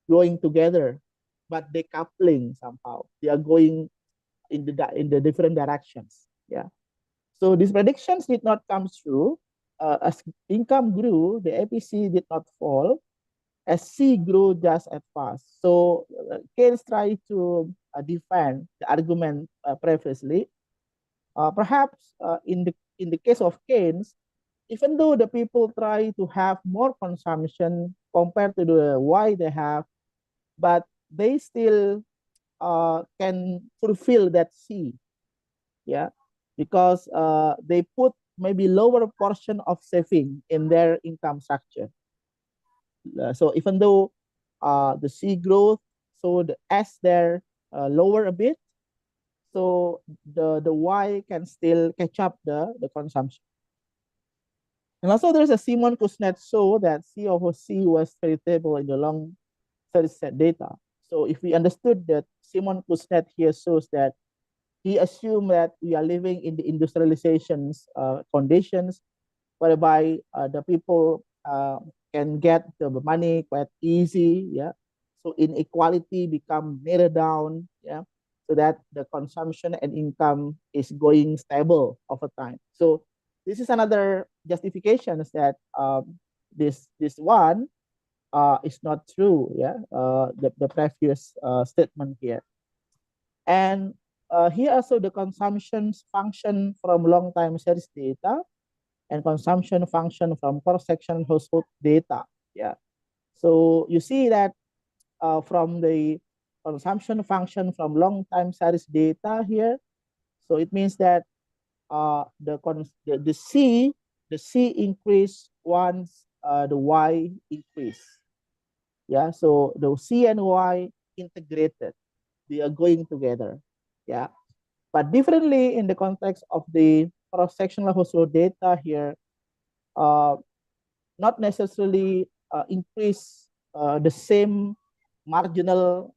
growing together, but they coupling somehow. They are going in the different directions. Yeah. So these predictions did not come true. As income grew, the APC did not fall. As C grew just as fast. So Keynes tried to defend the argument previously. Perhaps in the case of Keynes, even though the people try to have more consumption compared to the Y they have, but they still can fulfill that C, yeah, because they put maybe lower portion of saving in their income structure. So even though the C growth, so the S there lower a bit, so the Y can still catch up the consumption. And also there's a Simon Kuznets show that C over C was very stable in the long set data. So if we understood that Simon Kuznets here shows that he assumed that we are living in the industrialization conditions whereby the people can get the money quite easy, yeah. So inequality become narrowed down, yeah, so that the consumption and income is going stable over time. So this is another justification that this one is not true, yeah, the previous statement here. And here also the consumption function from long time series data and consumption function from cross-section household data. Yeah. So you see that from the consumption function from long time series data here, so it means that the C increase once the Y increase. Yeah. So the C and Y integrated, they are going together. Yeah. But differently in the context of the cross-sectional household data here, not necessarily increase the same marginal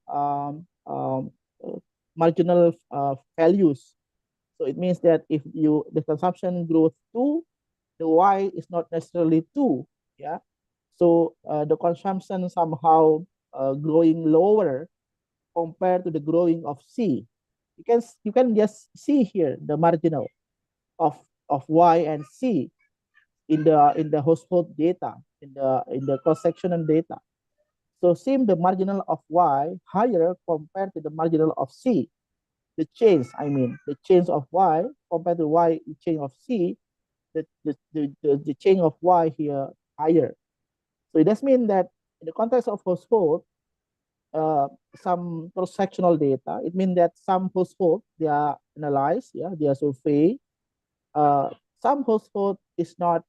marginal values. So it means that if the consumption grows 2, the Y is not necessarily 2. Yeah. So the consumption somehow growing lower compared to the growing of C. You can just see here the marginal of Y and C in the household data, in the cross-sectional data. So seem the marginal of Y higher compared to the marginal of C. The change of Y compared to Y change of C, the change of Y here higher. So it does mean that in the context of household, some cross-sectional data, it means that some household they are analyzed, yeah, they are surveyed. Some household is not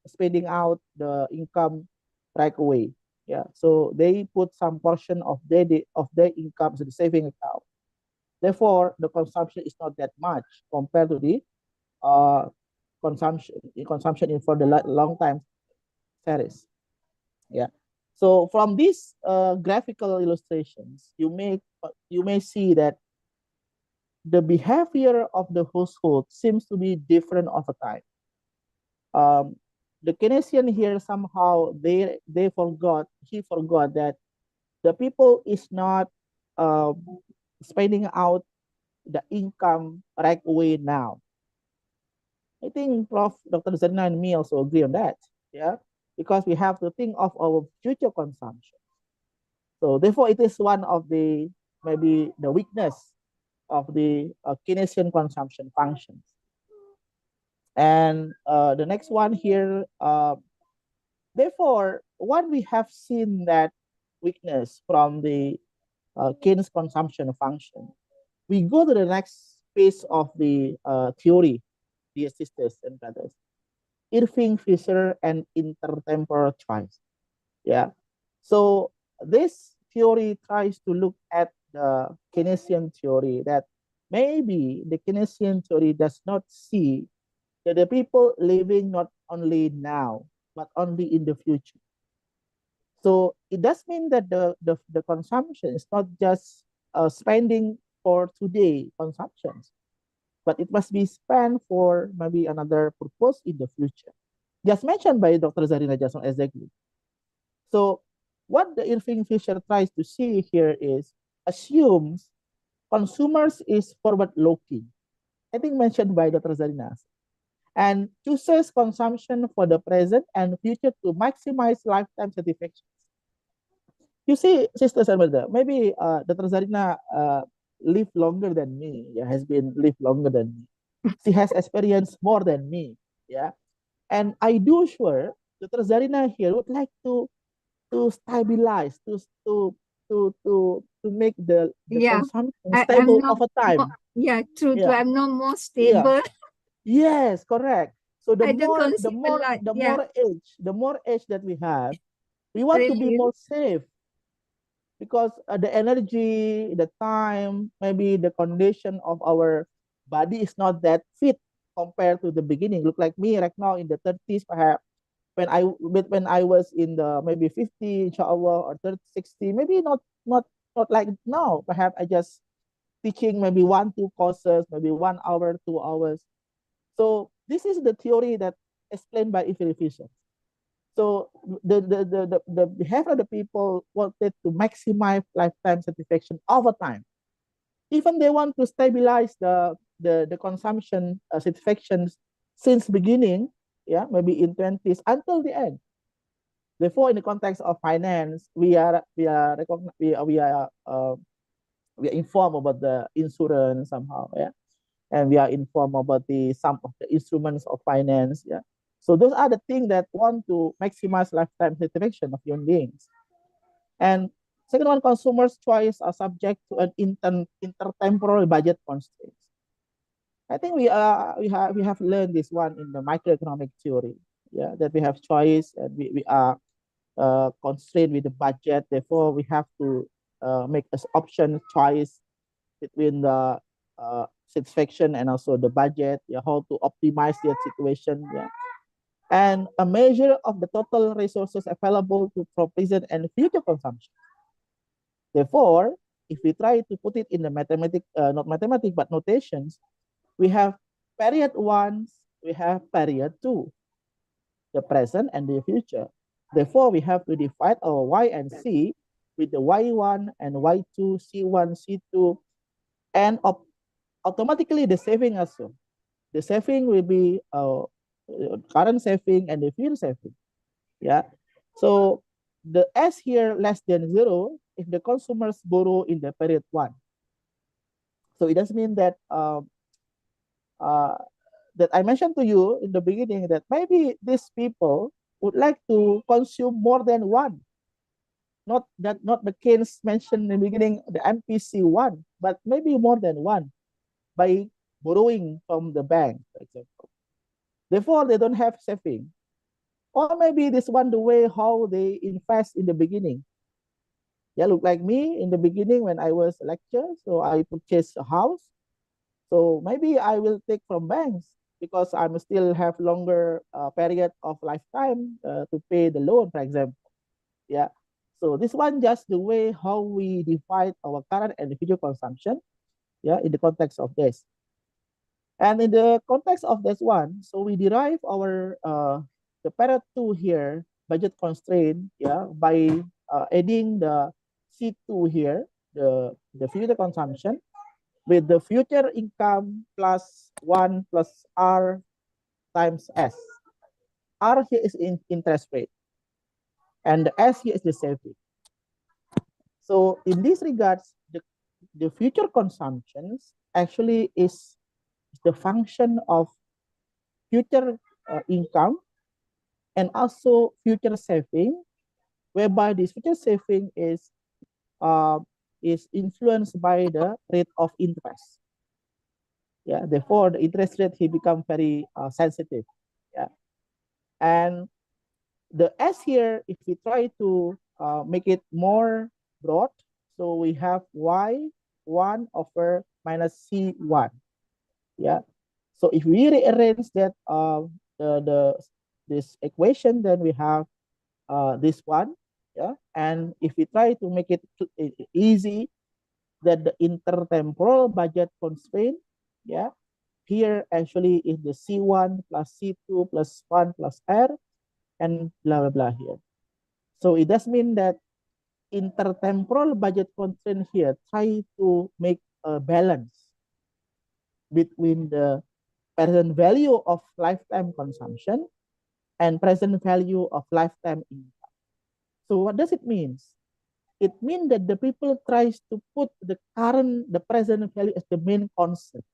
spending out the income right away. Yeah, so they put some portion of their income to the saving account. Therefore, the consumption is not that much compared to the uh, consumption in for the long time series. Yeah. So from these graphical illustrations, you may see that the behavior of the household seems to be different over time. Um, the Keynesian here somehow he forgot that the people is not uh, spending out the income right away now. I think Prof. Dr. Zarinah and me also agree on that. Yeah, because we have to think of our future consumption. So therefore, it is one of the maybe the weakness of the Keynesian consumption functions. And the next one here, therefore, what we have seen that weakness from the Keynes consumption function, we go to the next phase of the theory, dear sisters and brothers. Irving Fisher and intertemporal choice. Yeah. So this theory tries to look at the Keynesian theory that maybe the Keynesian theory does not see that the people living not only now, but only in the future. So it does mean that the consumption is not just spending for today consumptions, but it must be spent for maybe another purpose in the future. Just mentioned by Dr. Zarinah just exactly. So what the Irving Fisher tries to see here is assumes consumers is forward looking. I think mentioned by Dr. Zarinah, and chooses consumption for the present and future to maximize lifetime satisfaction. You see, sisters and brother, maybe Dr. Zarina lived longer than me, yeah, has been lived longer than me. She has experienced more than me, yeah. And I do sure Dr. Zarina here would like to stabilize, to make the Yeah, consumption I'm stable not over more, time. yeah, true, true. Yeah, I'm not more yeah. stable. Yes, correct. So I don't consume a lot. Yeah, the more age that we have, we want to be really. more safe because the energy, the time, maybe the condition of our body is not that fit compared to the beginning. Look like me right now in the 30s, perhaps when I was in the maybe 50, inshallah, or 30, 60, maybe not like now. Perhaps I just teaching maybe 1, 2 courses, maybe 1 hour, 2 hours. So this is the theory that explained by Ifil Fisher. So the behavior of the people wanted to maximize lifetime satisfaction over time. Even they want to stabilize the consumption satisfactions since beginning, yeah, maybe in 20s until the end. Therefore, in the context of finance, we are informed about the insurance somehow, yeah, and we are informed about the some of the instruments of finance, yeah. So those are the things that want to maximize lifetime satisfaction of human beings. And second one, consumers' choice are subject to an intertemporal budget constraints. I think we have learned this one in the microeconomic theory, yeah, that we have choice and we are constrained with the budget. Therefore, we have to make an option choice between the satisfaction and also the budget, yeah, how to optimize that situation, yeah. And a measure of the total resources available to for present and future consumption. Therefore, if we try to put it in the not mathematic, but notations, we have period one, we have period two, the present and the future. Therefore, we have to divide our Y and C with the Y1 and Y2, C1, C2, and automatically the saving also. The saving will be current saving and the future saving. Yeah. So the S here less than 0 if the consumers borrow in the period 1. So it does mean that uh, that I mentioned to you in the beginning that maybe these people would like to consume more than one. Not the case mentioned in the beginning, the MPC one, but maybe more than one by borrowing from the bank, for example. Therefore, they don't have saving. Or maybe this one the way how they invest in the beginning. Yeah, look like me in the beginning when I was a lecturer, so I purchased a house. So maybe I will take from banks because I'm still have longer period of lifetime to pay the loan, for example. Yeah. So this one just the way how we divide our current and future consumption. Yeah, in the context of this. And in the context of this one, so we derive our the parent two here, budget constraint, yeah, by adding the C2 here, the future consumption, with the future income plus 1 plus R times S. R here is in interest rate, and the S here is the saving. So in these regards, the future consumptions actually is the function of future income and also future saving, whereby this future saving is influenced by the rate of interest. Yeah, therefore the interest rate he become very sensitive. Yeah, and the S here, if we try to make it more broad, so we have Y1 over minus C1. Yeah, so if we rearrange that this equation, then we have this one. Yeah, and if we try to make it easy, that the intertemporal budget constraint, yeah, here actually is the C1 plus C2 plus 1 plus R and blah, blah, blah here. So it does mean that intertemporal budget constraint here try to make a balance between the present value of lifetime consumption and present value of lifetime income. So what does it mean? It means that the people tries to put the present value as the main concept.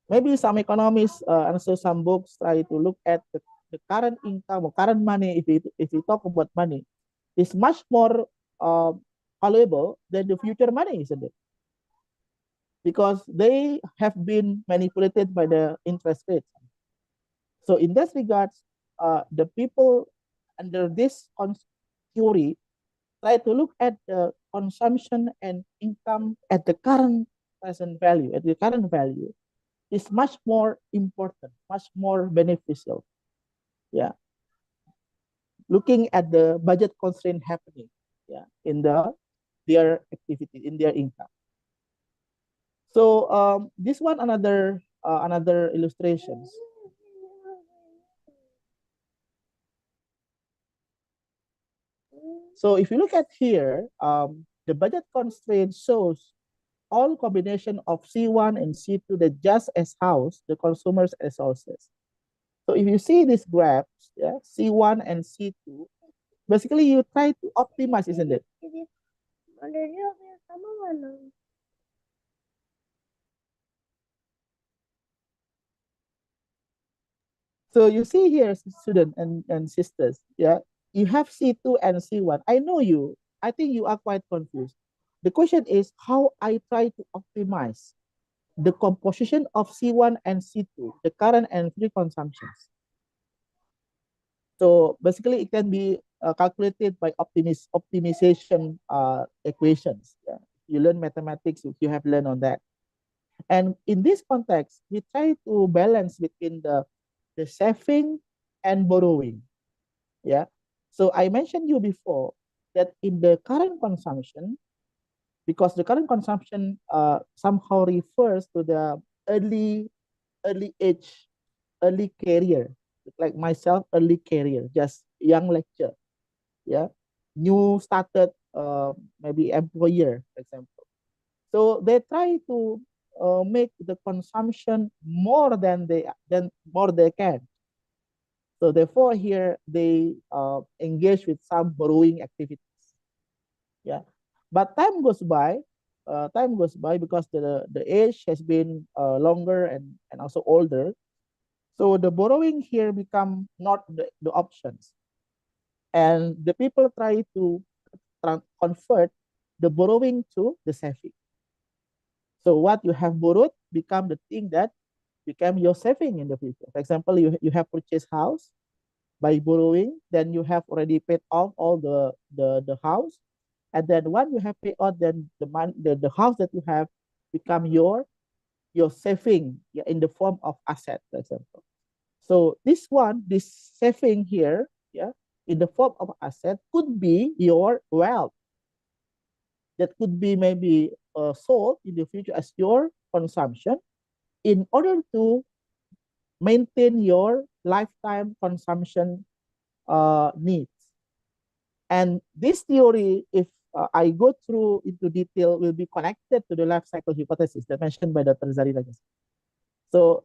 Maybe some economists and also some books try to look at the current income or current money. If we talk about money, is much more valuable than the future money, isn't it? Because they have been manipulated by the interest rates. So in this regards, the people under this theory try to look at the consumption and income at the current present value, at the current value, is much more important, much more beneficial. Yeah. Looking at the budget constraint happening, yeah, in their activity, in their income. So this one another illustrations. So if you look at here, the budget constraint shows all combination of C1 and C2 that just as house the consumer's resources. So if you see these graphs, yeah, C1 and C2, basically you try to optimize, isn't it? So you see here, students and sisters, yeah, you have C2 and C1. I know you. I think you are quite confused. The question is how I try to optimize the composition of C1 and C2, the current and free consumptions. So basically, it can be calculated by optimization equations. Yeah. You learn mathematics, you have learned on that. And in this context, we try to balance between the saving and borrowing. Yeah. So I mentioned you before that in the current consumption, because the current consumption somehow refers to the early age, early career, like myself, early career, just young lecture, yeah, new started maybe employer, for example. So they try to make the consumption more than they can. So therefore, here they engage with some borrowing activities. Yeah, but time goes by because the age has been longer and also older. So the borrowing here become not the options, and the people try to convert the borrowing to the saving. So what you have borrowed become the thing that become your saving in the future. For example, you have purchased house by borrowing, then you have already paid off all the house, and then when you have paid off, then the house that you have become your saving, yeah, in the form of asset, for example. So this saving here, yeah, in the form of asset could be your wealth that could be maybe sold in the future as your consumption in order to maintain your lifetime consumption needs. And this theory, if I go through into detail, will be connected to the life cycle hypothesis that mentioned by Dr. Zarinah. So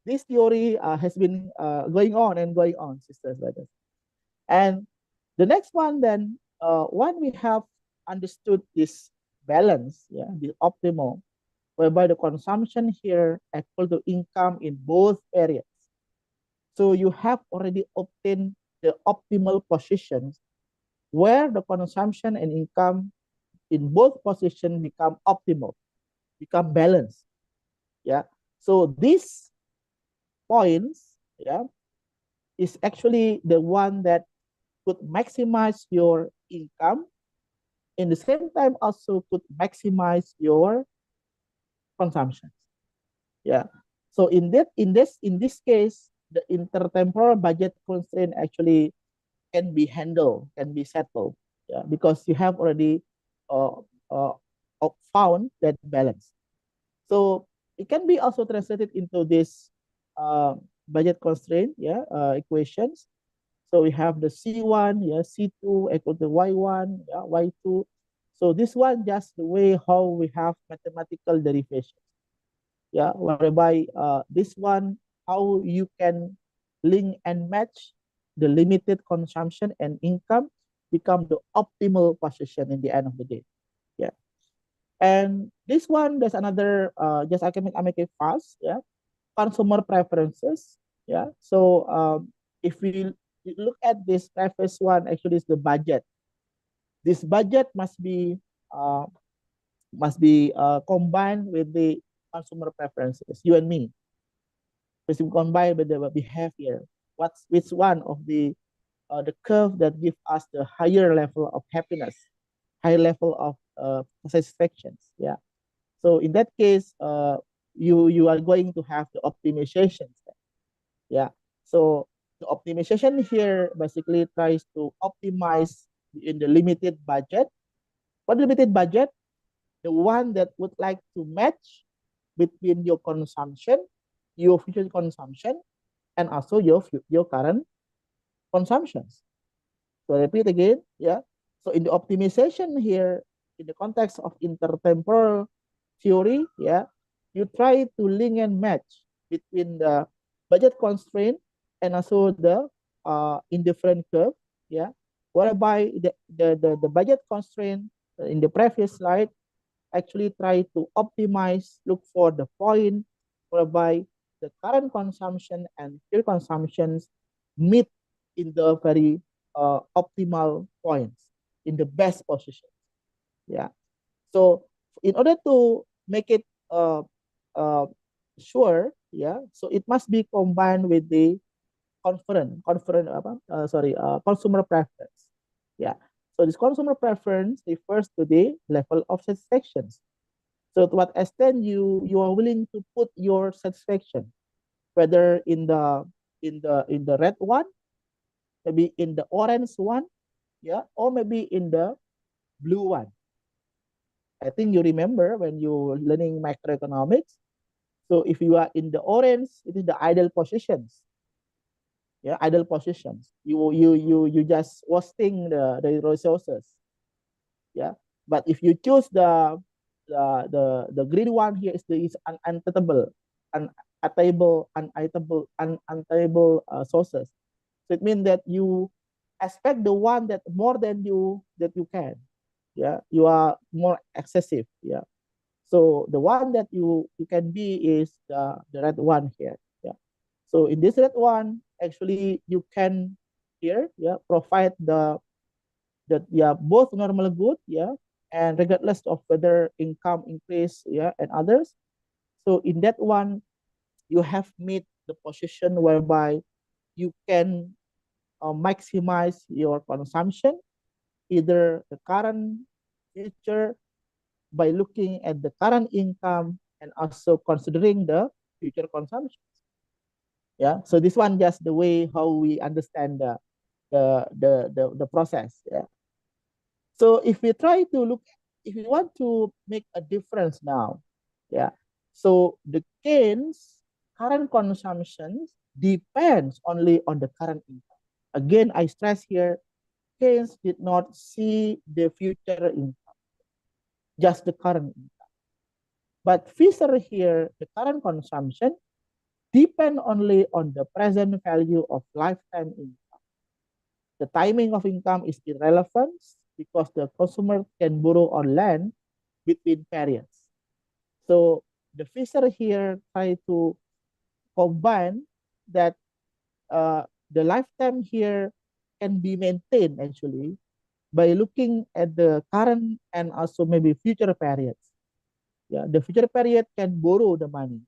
this theory has been going on and going on, sisters, brothers. And the next one then, when we have understood this balance, yeah, the optimal, whereby the consumption here equal to income in both areas. So you have already obtained the optimal positions where the consumption and income in both positions become optimal, become balanced. Yeah. So these points, yeah, is actually the one that could maximize your income, in the same time also could maximize your consumption. Yeah. So in this case, the intertemporal budget constraint actually can be handled, can be settled. Yeah, because you have already uh, uh, found that balance. So it can be also translated into this budget constraint, yeah, equations. So we have the C1, yeah, C2 equal to Y1, yeah, Y2. So this one just the way how we have mathematical derivation, yeah, whereby this one, how you can link and match the limited consumption and income become the optimal position in the end of the day. Yeah. And this one, there's another, just I make it fast, yeah, consumer preferences, yeah. So if we look at this preface one, actually is the budget. This budget uh, must be combined with the consumer preferences, you and me. Must be combined with the behavior. Which one of the curve that give us the higher level of happiness, higher level of satisfactions, yeah. So in that case, you are going to have the optimizations. Yeah. So the optimization here basically tries to optimize in the limited budget. What limited budget? The one that would like to match between your consumption, your future consumption, and also your current consumptions. So I repeat again, yeah. So in the optimization here, in the context of intertemporal theory, yeah, you try to link and match between the budget constraint and also the indifferent curve, yeah, whereby the budget constraint in the previous slide actually try to optimize, look for the point whereby the current consumption and future consumptions meet in the very optimal points, in the best position. Yeah. So in order to make it uh, sure, yeah, so it must be combined with the consumer preference. Yeah. So this consumer preference refers to the level of satisfaction. So to what extent you are willing to put your satisfaction, whether in the red one, maybe in the orange one, yeah, or maybe in the blue one. I think you remember when you learning macroeconomics. So if you are in the orange, it is the ideal positions. Yeah, ideal positions. You just wasting the resources. Yeah. But if you choose the green one here is unattainable sources. So it means that you expect the one that more than you can. Yeah, you are more excessive. Yeah. So the one that you can be is the red one here. Yeah. So in this red one, actually you can here, yeah, provide yeah, both normal good, yeah, and regardless of whether income increase, yeah, and others. So in that one, you have made the position whereby you can maximize your consumption, either the current, future, by looking at the current income and also considering the future consumption. Yeah. So this one just the way how we understand the process. Yeah. So if we try to look, if we want to make a difference now, yeah. So the gains current consumption depends only on the current income. Again, I stress here, Keynes did not see the future income, just the current income. But Fisher here, the current consumption depend only on the present value of lifetime income. The timing of income is irrelevant because the consumer can borrow on land between periods. So the Fisher here try to combine that the lifetime here can be maintained actually by looking at the current and also maybe future periods. Yeah, the future period can borrow the money,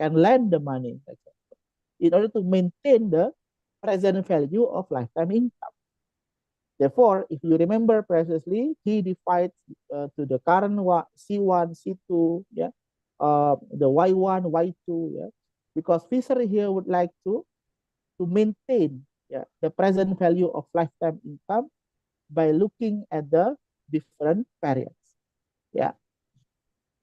can lend the money, in order to maintain the present value of lifetime income. Therefore, if you remember previously, he divides to the current C1, C2, yeah, the Y1, Y2, yeah, because Fisher here would like to maintain, yeah, the present value of lifetime income by looking at the different periods. Yeah.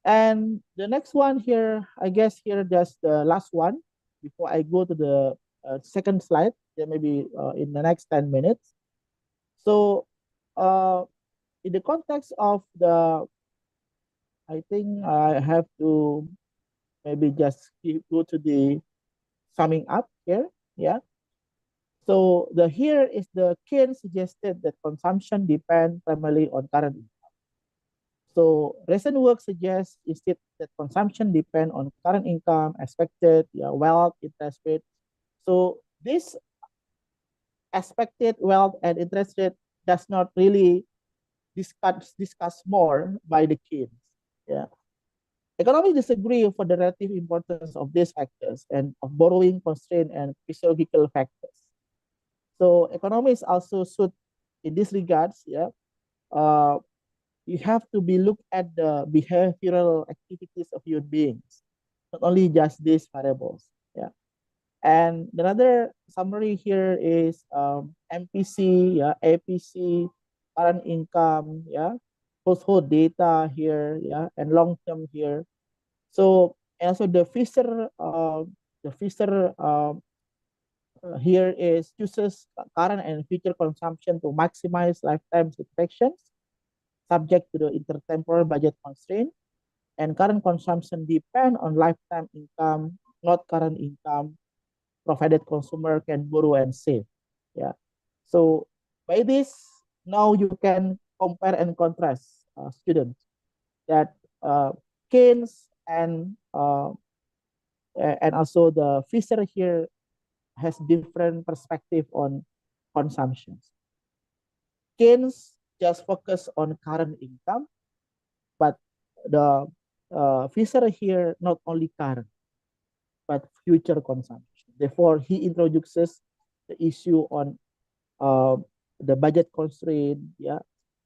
And the next one here, I guess here just the last one before I go to the second slide, yeah, maybe in the next 10 minutes. So uh, in the context of the, I think I have to maybe just go to the summing up here. Yeah. So the here is the Keynes suggested that consumption depends primarily on current income. So recent work suggests instead that consumption depend on current income, expected, yeah, wealth, interest rate. So this expected wealth and interest rate does not really discuss more by the Keynes. Yeah. Economists disagree for the relative importance of these factors and of borrowing constraint and physiological factors. So economists also should, in this regards, yeah, uh, you have to be look at the behavioral activities of human beings, not only just these variables. Yeah. And another summary here is MPC, yeah, APC, current income, yeah, household data here, yeah, and long term here. So also the Fisher here is uses current and future consumption to maximize lifetime satisfactions, subject to the intertemporal budget constraint, and current consumption depend on lifetime income, not current income, provided consumer can borrow and save. Yeah. So by this, now you can compare and contrast students that Keynes and also the Fisher here has different perspective on consumptions. Keynes just focus on current income, but the Fisher here not only current but future consumption. Therefore, he introduces the issue on uh, the budget constraint, yeah,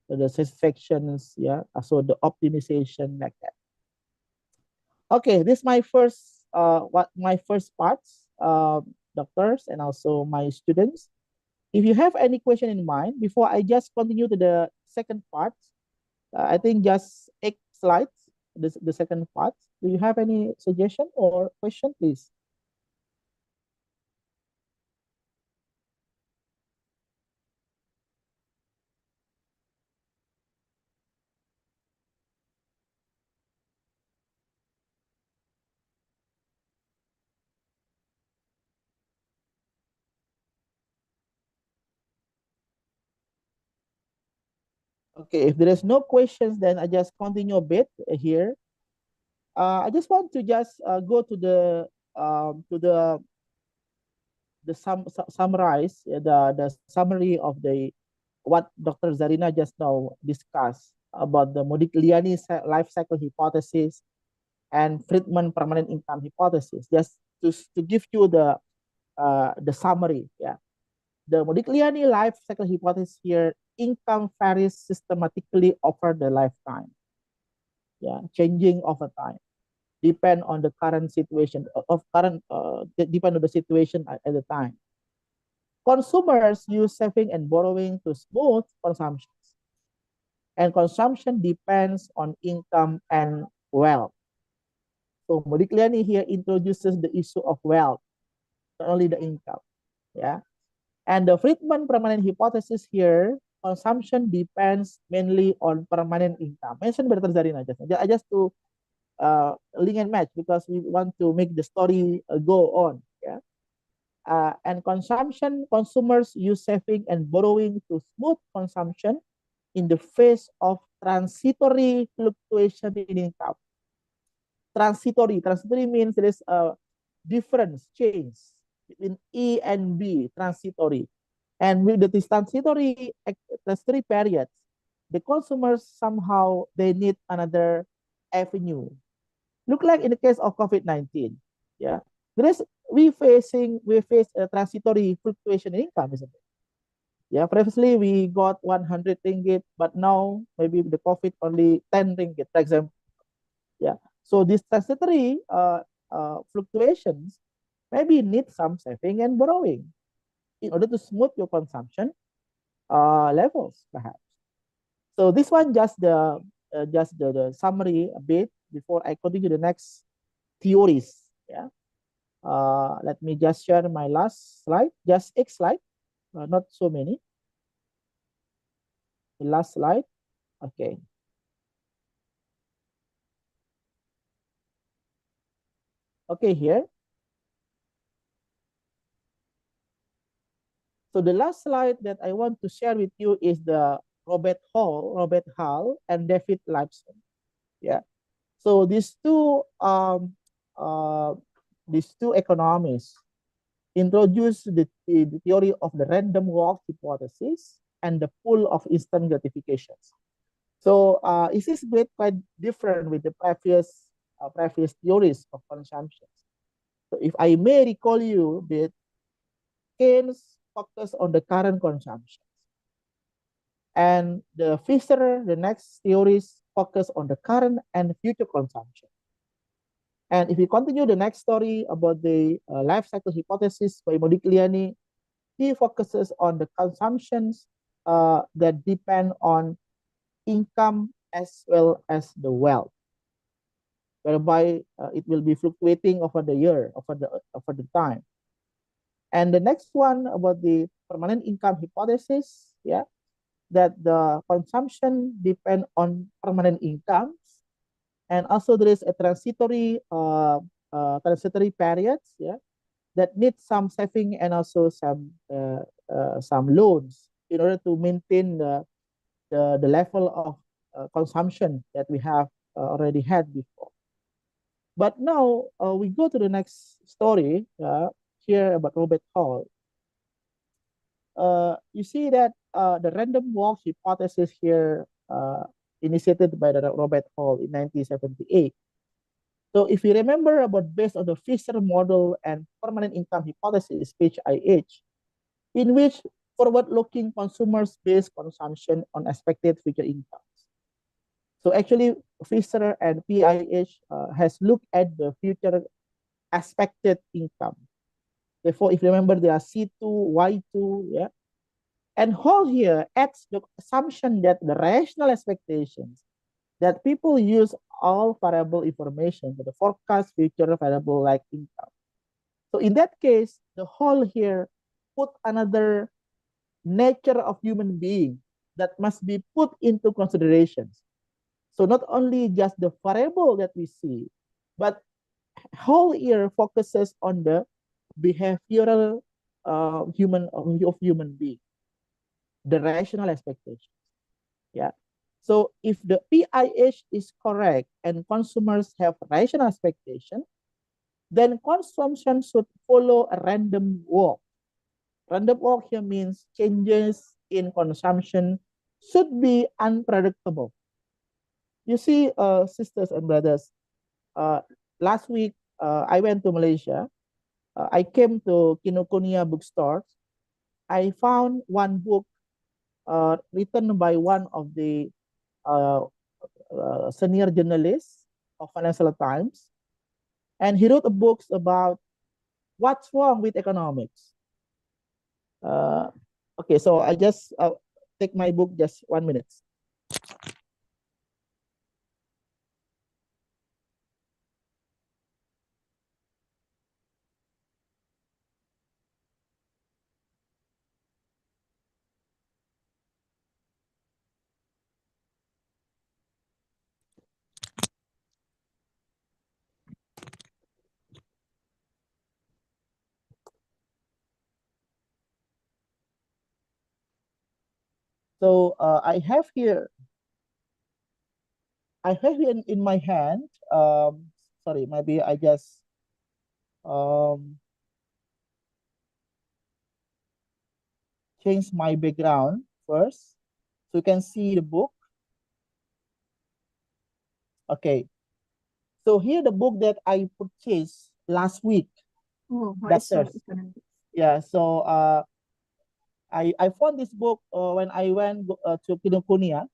the satisfactions, yeah, so the optimization like that. Okay, this is my first what my first parts, doctors and also my students. If you have any question in mind, before I just continue to the second part, I think just 8 slides, the second part. Do you have any suggestion or question, please? Okay, if there is no questions, then I just continue a bit here. I just want to just go to the summarize the summary of the what Dr. Zarinah just now discussed about the Modigliani life cycle hypothesis and Friedman permanent income hypothesis. Just to give you the summary, yeah. The Modigliani life cycle hypothesis here, income varies systematically over the lifetime, yeah, changing over time, depend on the current situation of current depend on the situation at the time. Consumers use saving and borrowing to smooth consumptions, and consumption depends on income and wealth. So Modigliani here introduces the issue of wealth, not only the income. Yeah. And the Friedman permanent hypothesis here, consumption depends mainly on permanent income. Mention better Zarinah just to link and match because we want to make the story go on. Yeah. And consumption, consumers use saving and borrowing to smooth consumption in the face of transitory fluctuation in income. Transitory means there is a difference, change between E and B, transitory. And with the transitory periods, the consumers somehow they need another avenue. Look like in the case of COVID-19, yeah, there is we face a transitory fluctuation in income, isn't it? Yeah, previously we got 100 ringgit, but now maybe the COVID only 10 ringgit, for example. Yeah, so these transitory fluctuations maybe need some saving and borrowing in order to smooth your consumption levels, perhaps. So this one just the summary a bit before I continue the next theories. Yeah. Let me just share my last slide, just X slide, not so many. The last slide. Okay. Okay, here. So the last slide that I want to share with you is the Robert Hall, and David Lipson. Yeah. So these two economists introduced the theory of the random walk hypothesis and the pool of instant gratifications. So it is quite different with the previous theories of consumption. So if I may recall you, that Keynes focused on the current consumption, and the Fisher, the next theories focus on the current and future consumption. And if we continue the next story about the life cycle hypothesis by Modigliani, he focuses on the consumptions that depend on income as well as the wealth, whereby it will be fluctuating over the year, over the time. And the next one about the permanent income hypothesis, yeah, that the consumption depend on permanent incomes, and also there is a transitory periods, yeah, that need some saving and also some loans in order to maintain the level of consumption that we have already had before. But now we go to the next story here about Robert Hall. You see that the random walk hypothesis here initiated by Robert Hall in 1978. So if you remember about based on the Fisher model and permanent income hypothesis, page IH, in which forward-looking consumers base consumption on expected future incomes. So actually, Fisher and PIH has looked at the future expected income. Therefore, if you remember, there are C2, Y2, yeah. And Hall here adds the assumption that the rational expectations that people use all variable information to the forecast future variable like income. So in that case, the Hall here put another nature of human being that must be put into considerations. So not only just the variable that we see, but Hall here focuses on the behavioral of human being, the rational expectations. Yeah. So if the PIH is correct and consumers have rational expectation, then consumption should follow a random walk. Random walk here means changes in consumption should be unpredictable. You see, sisters and brothers, last week I went to Malaysia. I came to Kinokuniya bookstores. I found one book written by one of the uh, senior journalists of Financial Times, and he wrote books about what's wrong with economics. Uh, okay, so I just take my book just 1 minute. So I have here in my hand. Sorry, maybe I just change my background first, so you can see the book. Okay. So here the book that I purchased last week. Oh, what is Doctors. economics? Yeah. So I found this book when I went to Kinokuniya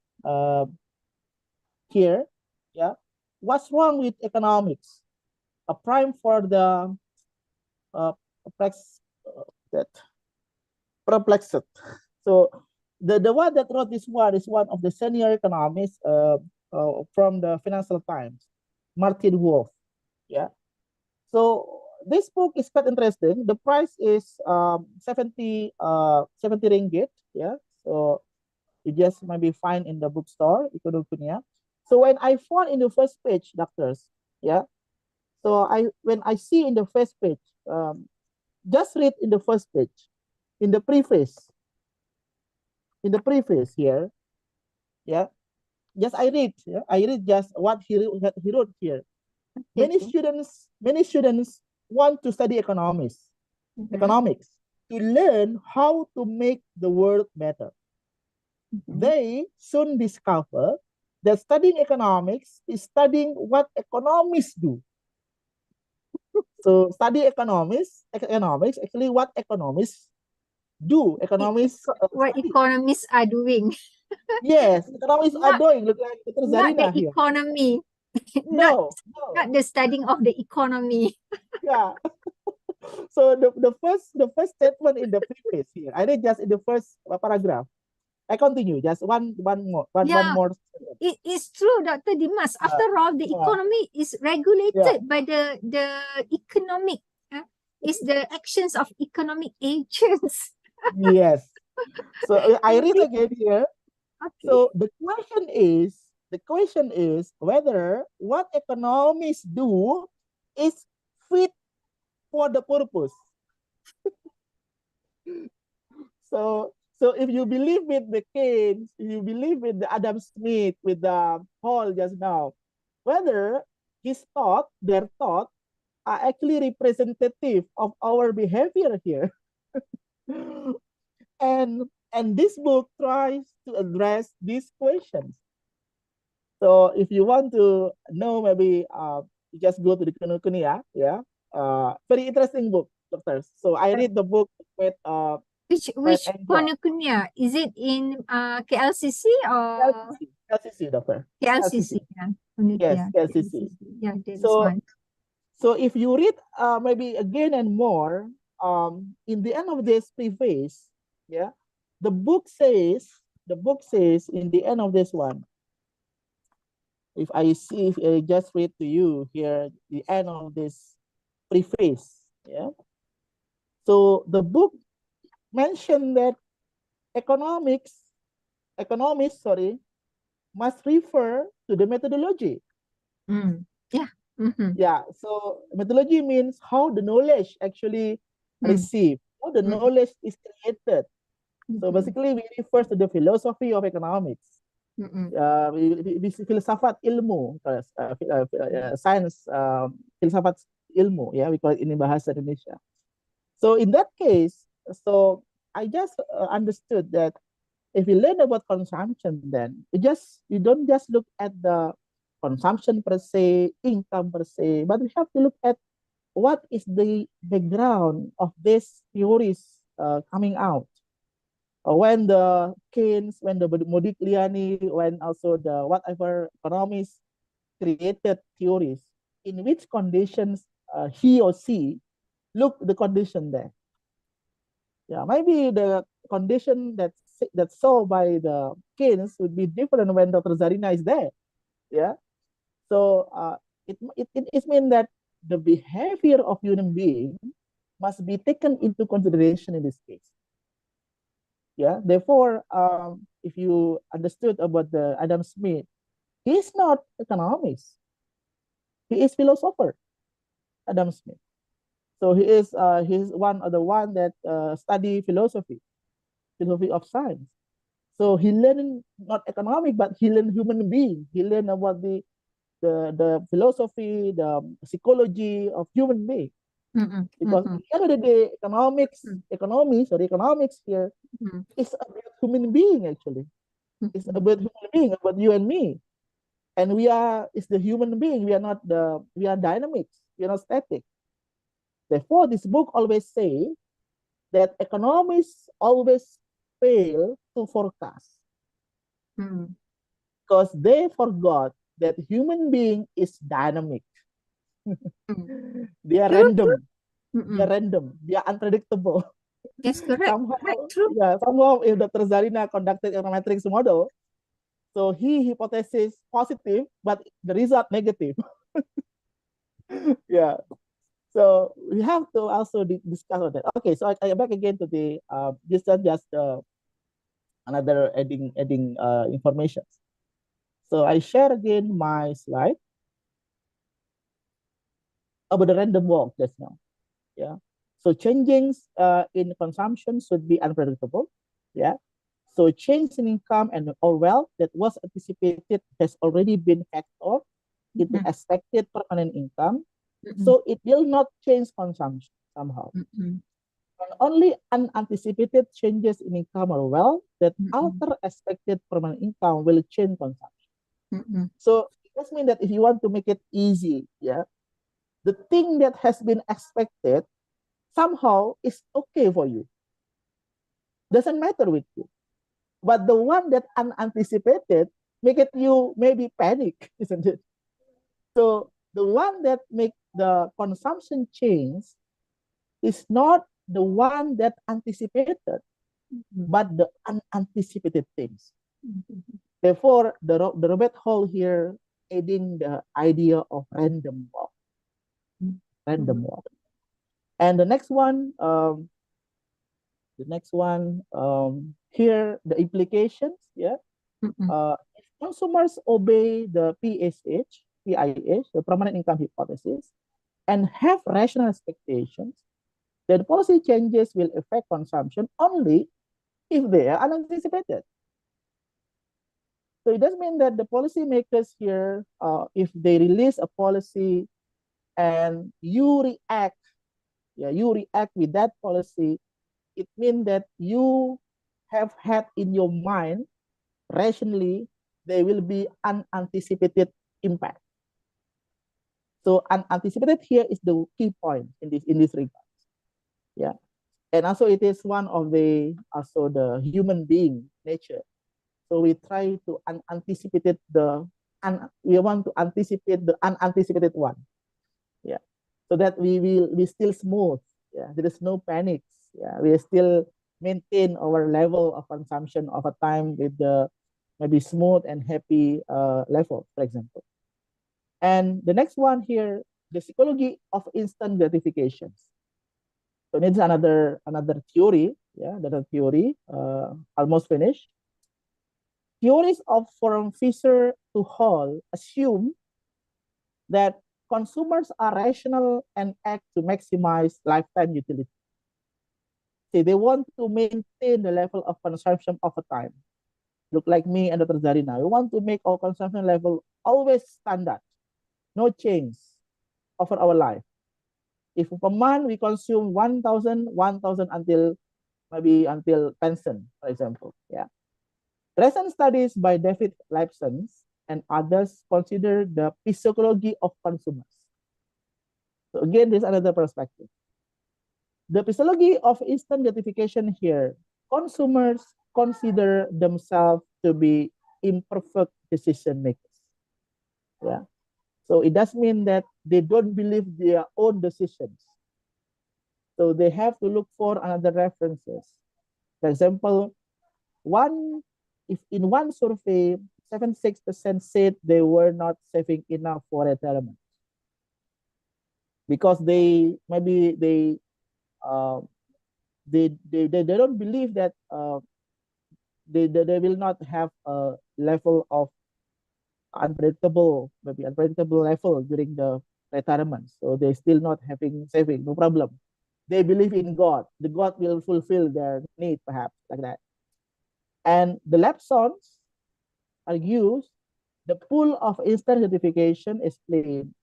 here. Yeah. What's wrong with economics? A prime for the perplex, that perplexed. So the one that wrote this one is one of the senior economists from the Financial Times, Martin Wolf. Yeah. So this book is quite interesting. The price is 70 ringgit. Yeah. So you just maybe find in the bookstore, Ikonokunya. So when I found in the first page, doctors, yeah. So when I see in the first page, just read in the first page, in the preface here, yeah. Just I read, yeah. I read just what he wrote here. Many Okay. students want to study economics to learn how to make the world better. They soon discover that studying economics is studying what economists do. So study economics actually what economists do. Economists What study. economists are doing. Yes, economists are Not doing. Look like Dr. not the Zarinah here. economy. not No. not the studying of the economy. Yeah. So the first statement in the preface here, I read just in the first paragraph. I continue just one Yeah, more. it is true, Dr. Dimas. Uh, After all, the yeah, economy is yeah, regulated by the economic. Is the actions of economic agents. yes. So I You read see? again here. Okay. So the question is whether what economists do is fit for the purpose. So if you believe with the Keynes, if you believe with the Adam Smith, with the Hall just now, whether their thought are actually representative of our behavior here. And this book tries to address these questions. So if you want to know, maybe you just go to the Kinokuniya. Yeah. Very interesting book, doctors. So I read the book with quite Which enjoy. Konokunya? Is it in KLCC or KLCC, doctor. KLCC? KLCC. Yeah, Yes, Konokunya, KLCC. KLCC. Yeah, there is So one. so if you read maybe again and more, in the end of this preface, yeah, the book says in the end of this one, if I just read to you here the end of this preface, yeah. So the book mentioned that economics economists, sorry, must refer to the methodology. Mm. Yeah. Mm-hmm. Yeah, so methodology means how the knowledge actually Mm. received, how the Mm. knowledge is created. So Mm-hmm. basically, we refer to the philosophy of economics. Mm-mm. Filsafat ilmu, science, filsafat ilmu, ya, we call it in bahasa Indonesia. So in that case, so I just understood that if you learn about consumption, then you don't just look at the consumption per se, income per se, but we have to look at what is the background of these theories coming out. When the Keynes, when the Modigliani, when also the whatever economists created theories, in which conditions he or she look the condition there. Yeah, maybe the condition that's saw by the Keynes would be different when Dr. Zarinah is there. Yeah. So it means that the behavior of human being must be taken into consideration in this case. Yeah. Therefore, if you understood about the Adam Smith, he is not economist. He is philosopher, Adam Smith. So he's one of the one that study philosophy of science. So he learned not economic, but he learned human being. He learned about the philosophy, the psychology of human being. Because at the end of the day, economics here is about human being actually. It's about human being, about you and me. And it's the human being. We are dynamics. We are not static. Therefore, this book always say that economists always fail to forecast because they forgot that human being is dynamic. They are True, random. true. They are random. They are unpredictable. That's correct. Somehow, Correct, true. somehow, if Dr. Zarinah conducted econometrics model, so he hypothesis positive, but the result negative. Yeah. So we have to also discuss on that. Okay, so I back again to the this is just another adding information. So I share again my slide about the random walk just now. Yeah. So changes in consumption should be unpredictable. Yeah. So change in income and or wealth that was anticipated has already been factored into expected permanent income. So it will not change consumption somehow. And only unanticipated changes in income or wealth that alter expected permanent income will change consumption. So it does mean that if you want to make it easy, yeah, the thing that has been expected somehow is okay for you. Doesn't matter with you. But the one that unanticipated make it you maybe panic, isn't it? So the one that make the consumption change is not the one that anticipated, but the unanticipated things. Therefore, the rabbit hole here adding the idea of random walk. Random walk. And the next one, here, the implications, yeah. If consumers obey the PIH, the permanent income hypothesis, and have rational expectations, then policy changes will affect consumption only if they are unanticipated. So it does mean that the policymakers here, if they release a policy and you react with that policy, it means that you have had in your mind rationally there will be unanticipated impact. So unanticipated here is the key point in this regard. Yeah. And also it is one of the human being nature. So we try to we want to anticipate the unanticipated one. Yeah. So that we still smooth. Yeah. There is no panics. Yeah. We still maintain our level of consumption over time with the maybe smooth and happy level, for example. And the next one here, the psychology of instant gratifications. So it's another theory. Yeah, another theory. Almost finished. Theories of from Fisher to Hall assume that consumers are rational and act to maximize lifetime utility. See, they want to maintain the level of consumption over time. Look like me and Dr. Zarinah. We want to make our consumption level always standard, no change over our life. If per month we consume 1,000 until pension, for example. Yeah. Recent studies by David Lipson and others consider the psychology of consumers. So again, this is another perspective. The psychology of instant gratification here, consumers consider themselves to be imperfect decision makers. Yeah. So it does mean that they don't believe their own decisions. So they have to look for another references. For example, if in one survey, 76% said they were not saving enough for retirement because they don't believe that they will not have a level of unpredictable level during the retirement. So they still not having saving, no problem. They believe in God. The God will fulfill their need, perhaps like that. And the lepsons argues the pool of instant gratification explain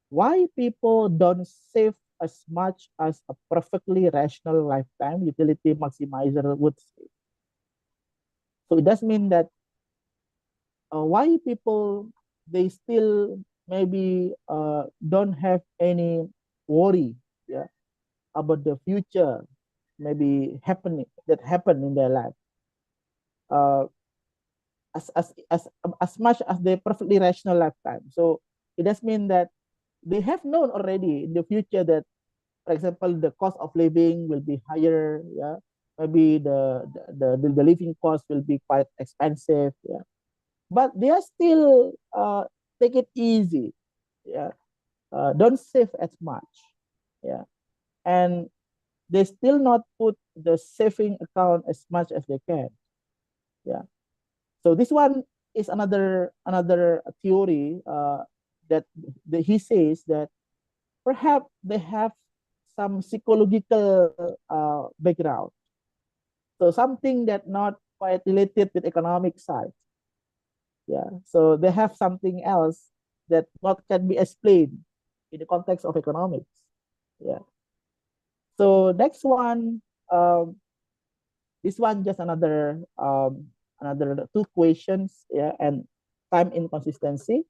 why people don't save as much as a perfectly rational lifetime utility maximizer would say. So it does mean that why people they still maybe don't have any worry, yeah, about the future maybe happening that happen in their life uh, as much as their perfectly rational lifetime. So it does mean that they have known already in the future that, for example, the cost of living will be higher. Yeah, maybe the living cost will be quite expensive. Yeah, but they are still take it easy. Yeah, don't save as much. Yeah, and they still not put the saving account as much as they can. Yeah, so this one is another theory that he says that perhaps they have some psychological background. So something that not quite related with economic side. Yeah. So they have something else that not can be explained in the context of economics. Yeah. So next one, this one just another two questions. Yeah, and time inconsistency.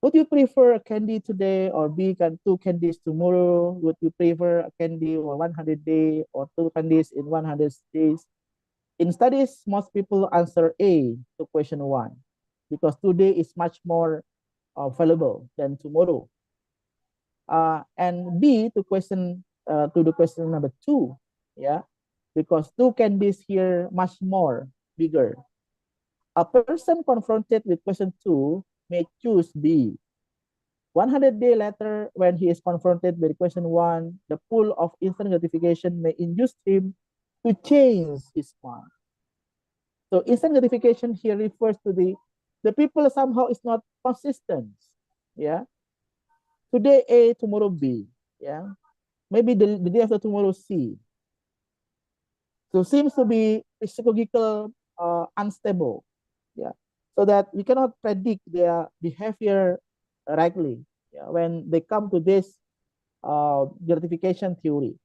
Would you prefer a candy today or big and two candies tomorrow? Would you prefer a candy or 100 day or two candies in 100 days? In studies, most people answer A to question one because today is much more valuable than tomorrow. And B to the question number two, yeah, because two candies here much more bigger. A person confronted with question two may choose B. 100 days later, when he is confronted with question one, the pool of instant gratification may induce him to change his mind. So instant gratification here refers to the people somehow is not consistent. Yeah. Today A, tomorrow B. Yeah. Maybe the day after tomorrow C. So seems to be psychological unstable. Yeah. So that we cannot predict their behavior rightly. Yeah. When they come to this gratification theory.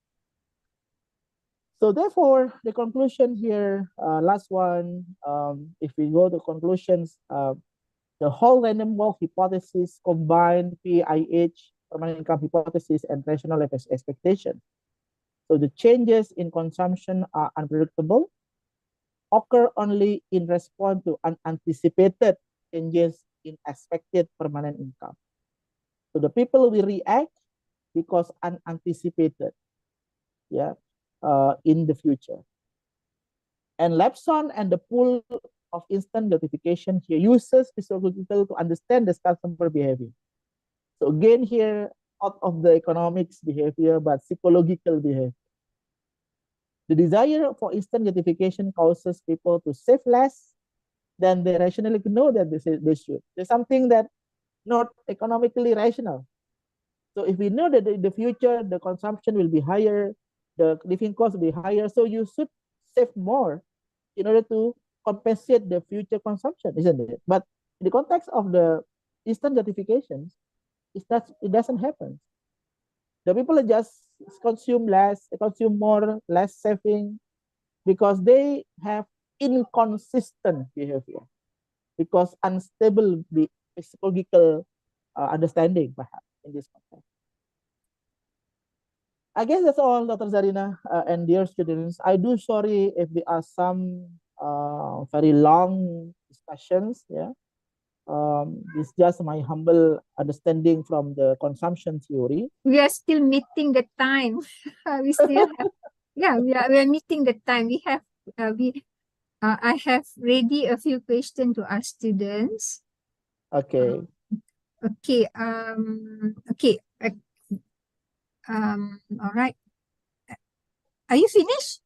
So therefore, the conclusion here, last one, if we go to conclusions, the whole random walk hypothesis combined PIH, permanent income hypothesis, and rational life expectation. So the changes in consumption are unpredictable, occur only in response to unanticipated changes in expected permanent income. So the people will react because unanticipated, yeah, in the future. And Lapson and the pool of instant gratification here uses physiological to understand this customer behavior. So again here, out of the economics behavior, but psychological behavior. The desire for instant gratification causes people to save less than they rationally know that they should. There's something that not economically rational. So if we know that in the future the consumption will be higher, the living cost will be higher, so you should save more in order to compensate the future consumption, isn't it? But in the context of the instant gratifications, it doesn't happen. The people just consume less, consume more, less saving because they have inconsistent behavior, because unstable psychological understanding, perhaps in this context. I guess that's all, Dr. Zarinah and dear students. I do sorry if there are some very long discussions. Yeah, it's just my humble understanding from the consumption theory. We are still meeting the time. We still have, yeah, we are meeting the time. I have ready a few questions to ask students. Okay. Okay. Okay. All right. Are you finished?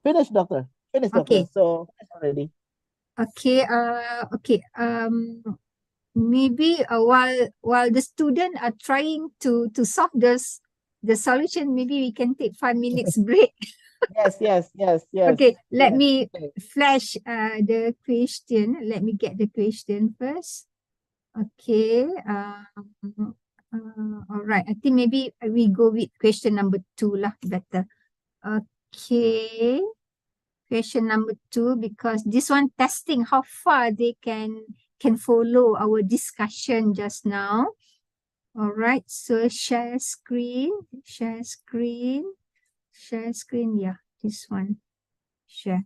Finish, doctor. Finish, doctor. Okay. So already. Okay. Okay. Maybe while the student are trying to solve this the solution, maybe we can take 5 minutes break. Yes. Okay, let Yes. me Okay. flash the question. Let me get the question first. Okay. All right. I think maybe we go with question number 2 lah, better. Okay. Question number 2, because this one testing how far they can follow our discussion just now. All right. So share screen. Yeah, this one. Share.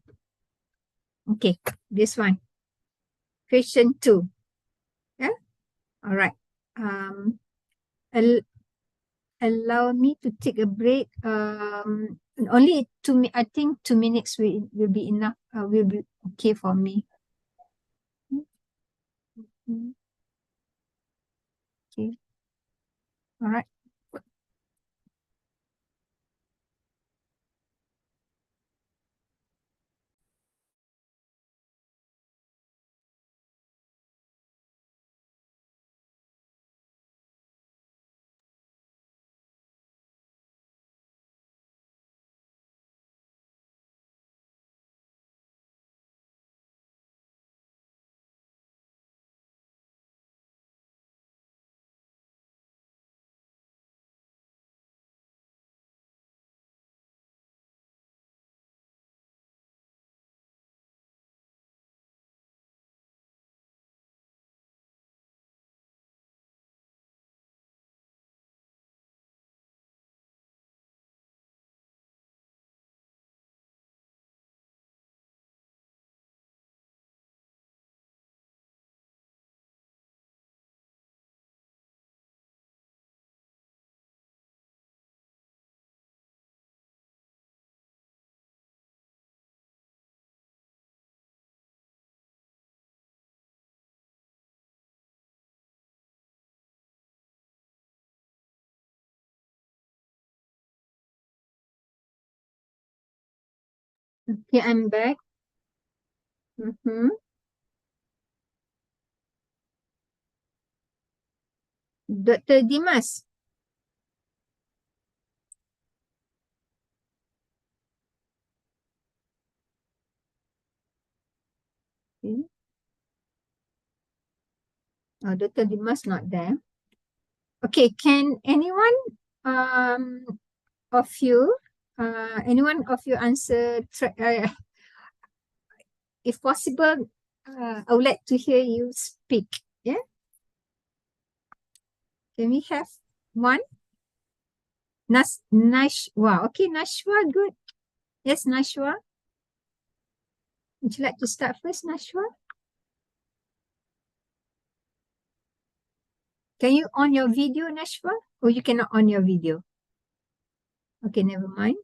Okay, this one. Question 2. Yeah. All right. Al- allow me to take a break. Only 2 I think 2 minutes will be enough. Will be okay for me. Okay. All right. Okay, I'm back. Dr. Dimas. Okay. Oh, Dr. Dimas not there. Okay, can anyone um of you answer if possible, I would like to hear you speak. Yeah, can we have one? Nashwa. Okay, Nashwa, good. Yes, Nashwa. Would you like to start first, Nashwa? Can you on your video, Nashwa? Or you cannot on your video? Okay, never mind.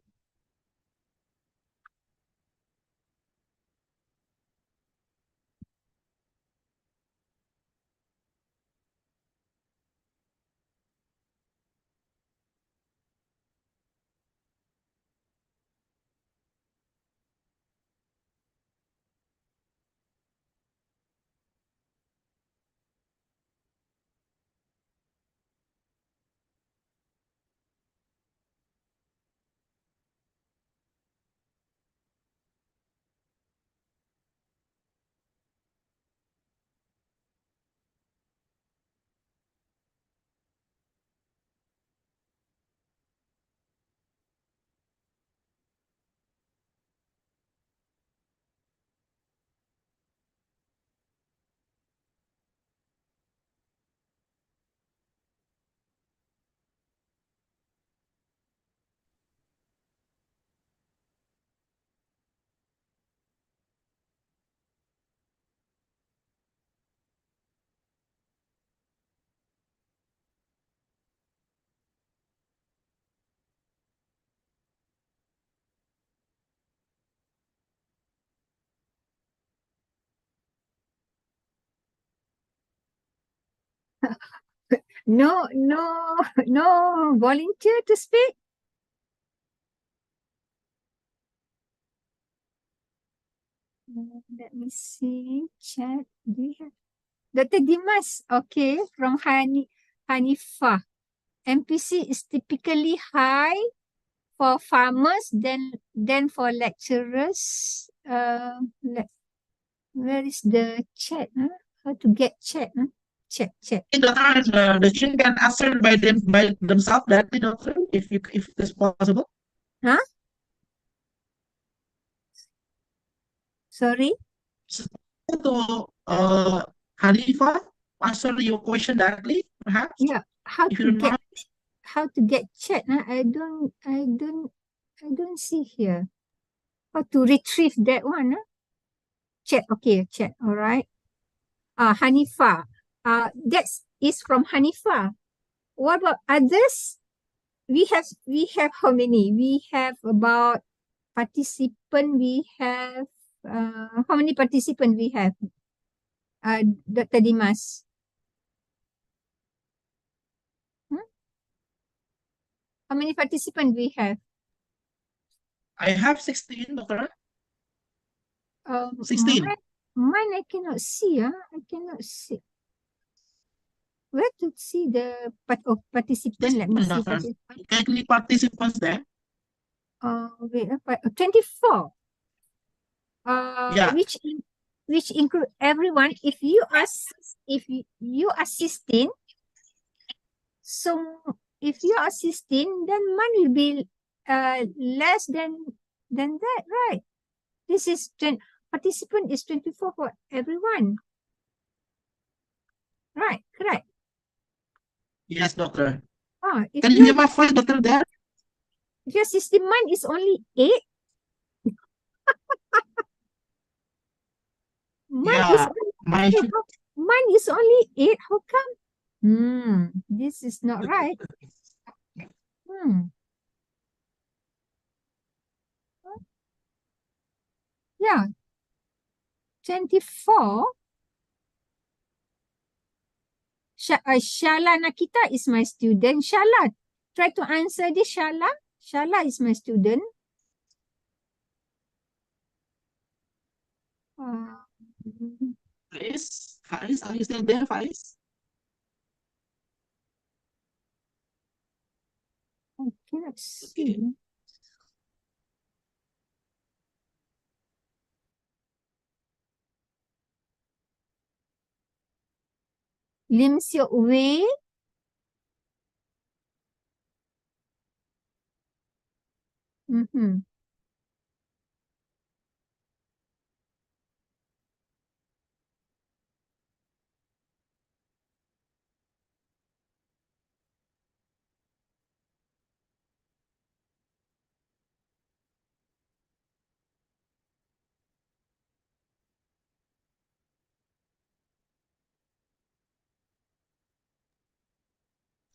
No, no, no volunteer to speak. Let me see. Chat. Do you have Dr. Dimas? Okay, from Hanifah. MPC is typically high for farmers than for lecturers. Where is the chat? Huh? How to get chat? Huh? Chat. The student can answer by themselves directly, doctor, if it's possible. Huh? Sorry? So, to Hanifa, answer your question directly, perhaps, Yeah. How if you to don't get mind. chat? Huh? I don't see here. How to retrieve that one? Huh? Chat. Okay, chat. All right. Hanifa. That's is from Hanifa. What about others? We have how many? We have about participant. We have how many participant we have? Dr. Dimas. Hmm? How many participant we have? I have 16, doctor. Um, 16. mine I cannot see. I cannot see. Where to see the participant? Let me 16, see. doctor. Can you click participants there? Wait, 24. Yeah. Which include everyone. If you are 16, so if you are 16, then mine will be less than that, right? This is participant is 24 for everyone. Right, correct. Yes, doctor. If Can you hear my voice, doctor, there? your 16, mine is only 8. Mine is Yeah, my mine is only 8. How come? This is not right. Yeah, 24. Shala Nakita is my student. Shala, try to answer this, Shala. Shala is my student. Faiz, are you still there, Faiz? I cannot see. Okay. Lim Seok Wei.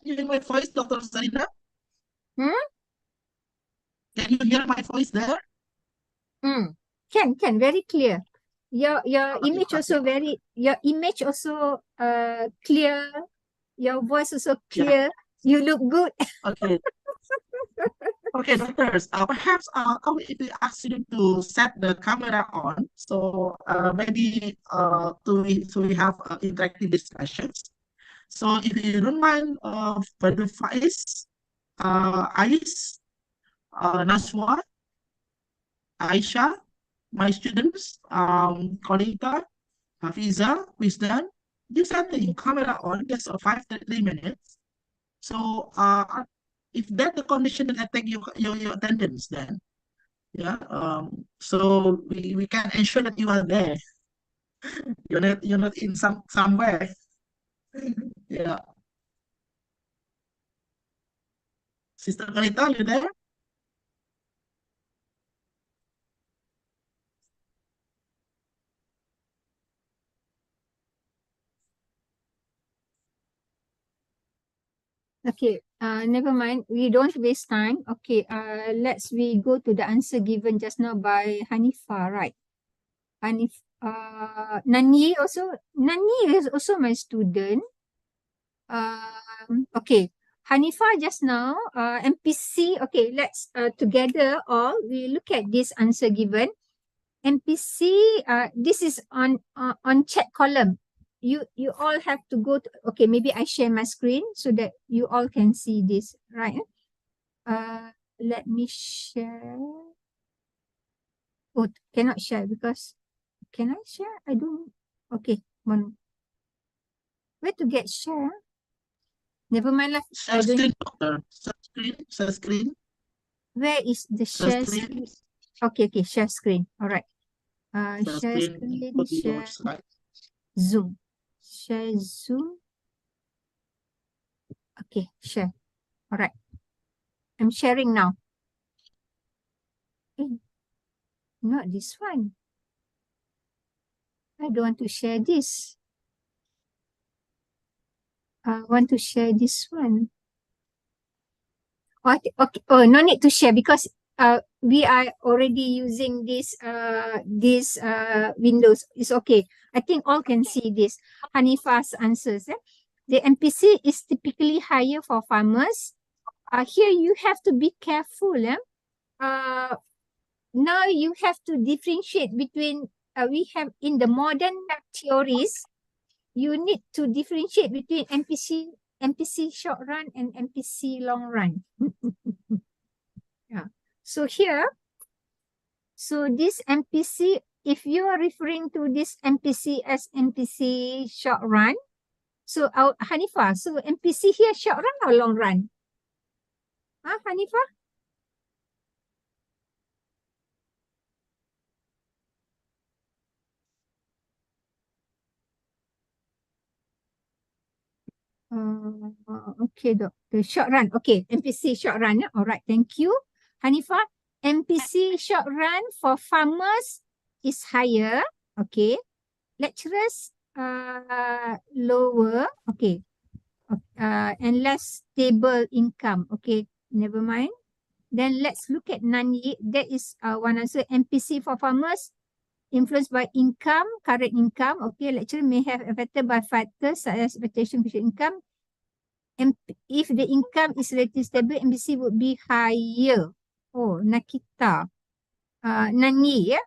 Can you hear my voice, Dr. Zarinah? Hmm? Can you hear my voice there? Can very clear. Your Okay, image also clear. Your voice also yeah. clear. You look good. Okay. Okay, doctors. Perhaps I will ask you to set the camera on, so maybe so we have interactive discussions. So if you don't mind, for the Faiz, Ais, Naswa, Aisha, my students, Kolita, Hafiza, Wisdom, just set the camera on just for 3 minutes. So if that's the condition, then I take your attendance then. Yeah. So we can ensure that you are there. You're not in somewhere. Yeah. Sister Kalita, you there? Okay, never mind. We don't waste time. Okay, we go to the answer given just now by Hanifa, right? Nani is also my student. Okay, Hanifa just now, MPC. Okay, let's together all we look at this answer given. MPC, this is on chat column. you all have to go to, okay, maybe I share my screen so that you all can see this, right? Let me share. Oh, cannot share because, can I share? I don't, okay, one. Where to get share? Never mind lah. I Share don't, screen, doctor. Share screen, where is the share share screen, screen? Okay, share screen. All right. share Share screen. screen, Go to your share slide. Zoom. Share Zoom. Okay, share. All right. I'm sharing now. Eh, not this one. I don't want to share this. I want to share this one. Okay, okay. Oh, no need to share because we are already using this Windows. It's okay. I think all can see this. Hanifa's answers. The MPC is typically higher for farmers. Here you have to be careful. Now you have to differentiate between, we have in the modern theories, you need to differentiate between MPC short run and MPC long run. Yeah. So here, so this MPC, if you are referring to this MPC as MPC short run, so Hanifa, so MPC here short run or long run? Huh, Hanifa? Okay, the short run. Okay, MPC short run. All right, thank you. Hanifa, MPC short run for farmers is higher. Okay. Lecturers, lower. Okay. And less stable income. Okay, never mind. Then let's look at Nani. That is one answer. MPC for farmers influenced by income, current income. Okay, lecturer may have affected by factors such as expectation, future income. And if the income is relatively stable, MPC would be higher. Oh, Nakita. Nani, yeah.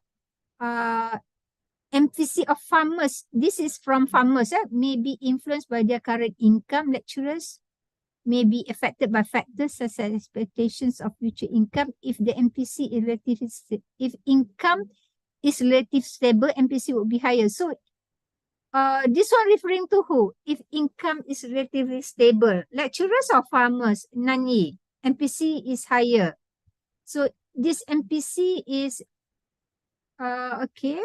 MPC of farmers. This is from farmers. May be influenced by their current income. Lecturers may be affected by factors such as expectations of future income. If the MPC is relatively, if income is relatively stable, MPC would be higher. So this one referring to who? If income is relatively stable, lecturers or farmers? Nani, MPC is higher. So this MPC is okay.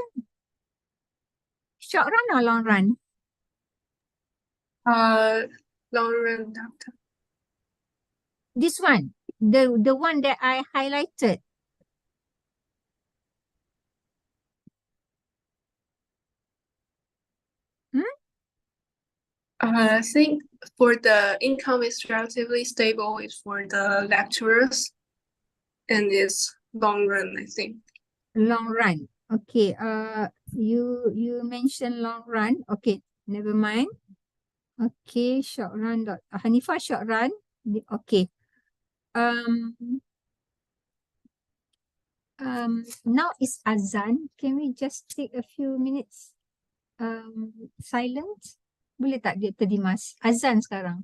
Short run or long run? Long run, doctor. This one, the one that I highlighted. I think for the income is relatively stable is for the lecturers, and it's long run, I think. Long run. Okay. You mentioned long run. Okay, never mind. Okay, short run. Hanifa, short run. Okay. Now it's azan. Can we just take a few minutes silence? Boleh tak dia terdimas? Azan sekarang.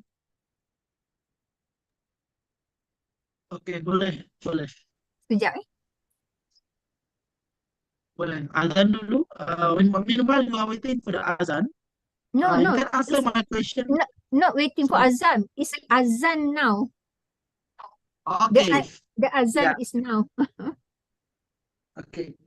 Okay, boleh, boleh. Sekejap Boleh. Azan dulu. Meanwhile, you are waiting for the azan. No, You no. can answer It's my question. not waiting for Sorry. azan. It's azan now. Okay. The azan Yeah. is now. Okay.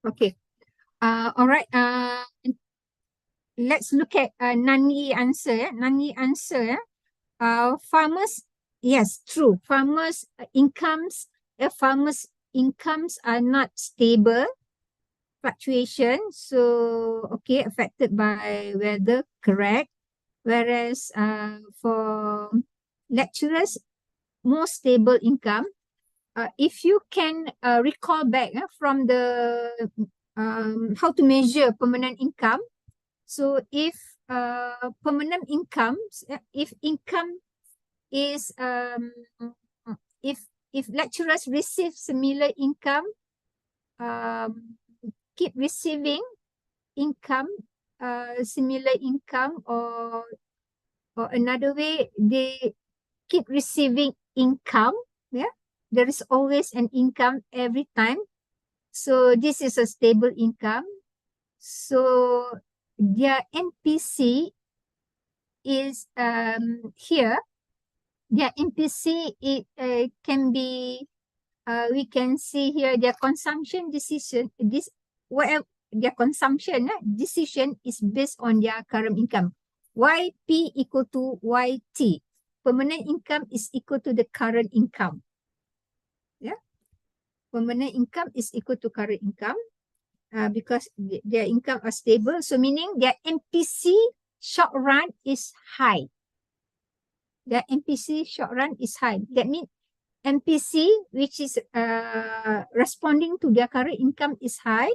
Okay. All right. Let's look at Nani answer. Nani answer. Farmers, yes, true. Farmers' incomes are not stable, fluctuation. So, okay, affected by weather, correct. Whereas for lecturers, more stable income. If you can recall back from the how to measure permanent income. So if permanent incomes, if income is if lecturers receive similar income, keep receiving income, similar income, or another way, they keep receiving income. Yeah, there is always an income every time. So this is a stable income. So their NPC is here. Their NPC, it can be, we can see here their consumption decision, whatever their consumption decision is based on their current income. YP equal to YT. Permanent income is equal to the current income. Yeah. Permanent income is equal to current income because their income are stable. So meaning their MPC short run is high. Their MPC short run is high. That means MPC, which is responding to their current income, is high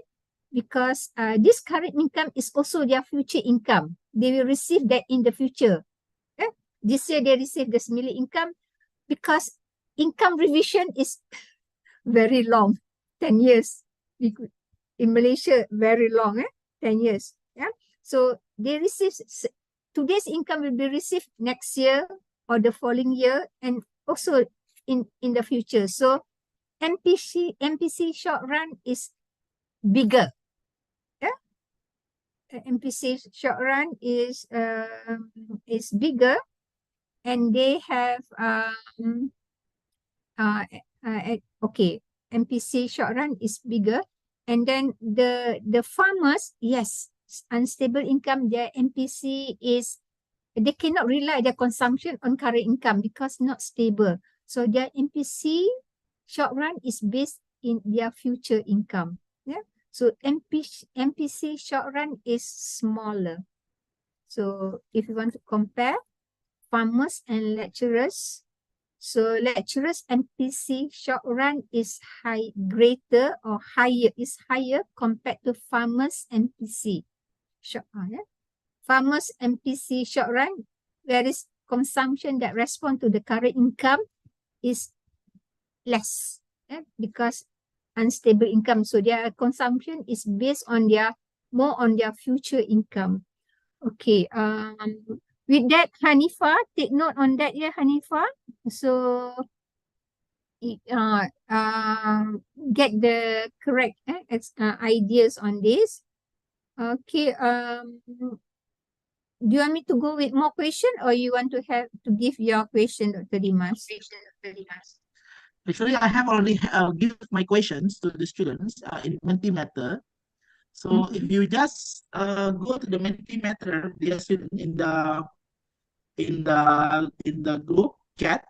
because this current income is also their future income. They will receive that in the future. Yeah? This year they receive the similar income because income revision is very long, 10 years. In Malaysia, very long, 10 years. Yeah. So they receive, today's income will be received next year or the following year and also in the future. So MPC short run is bigger. Yeah. MPC short run is bigger, and they have okay, MPC short run is bigger, and then the farmers, yes, unstable income, their MPC is, they cannot rely their consumption on current income because not stable. So their MPC short run is based in their future income. Yeah. So MPC short run is smaller. So if you want to compare farmers and lecturers, so lecturers MPC short run is greater or higher, is higher compared to farmers MPC short run. Yeah? Farmers MPC short run, whereas consumption that respond to the current income is less, because unstable income. So their consumption is based on more on their future income. Okay. With that, Hanifa, take note on that, yeah, Hanifa. So get the correct ideas on this. Okay. Do you want me to go with more question, or you want to give your question, Dr. Dimas? Actually, I have already give my questions to the students in Mentimeter. So if you just go to the Mentimeter, dear student, in the group chat,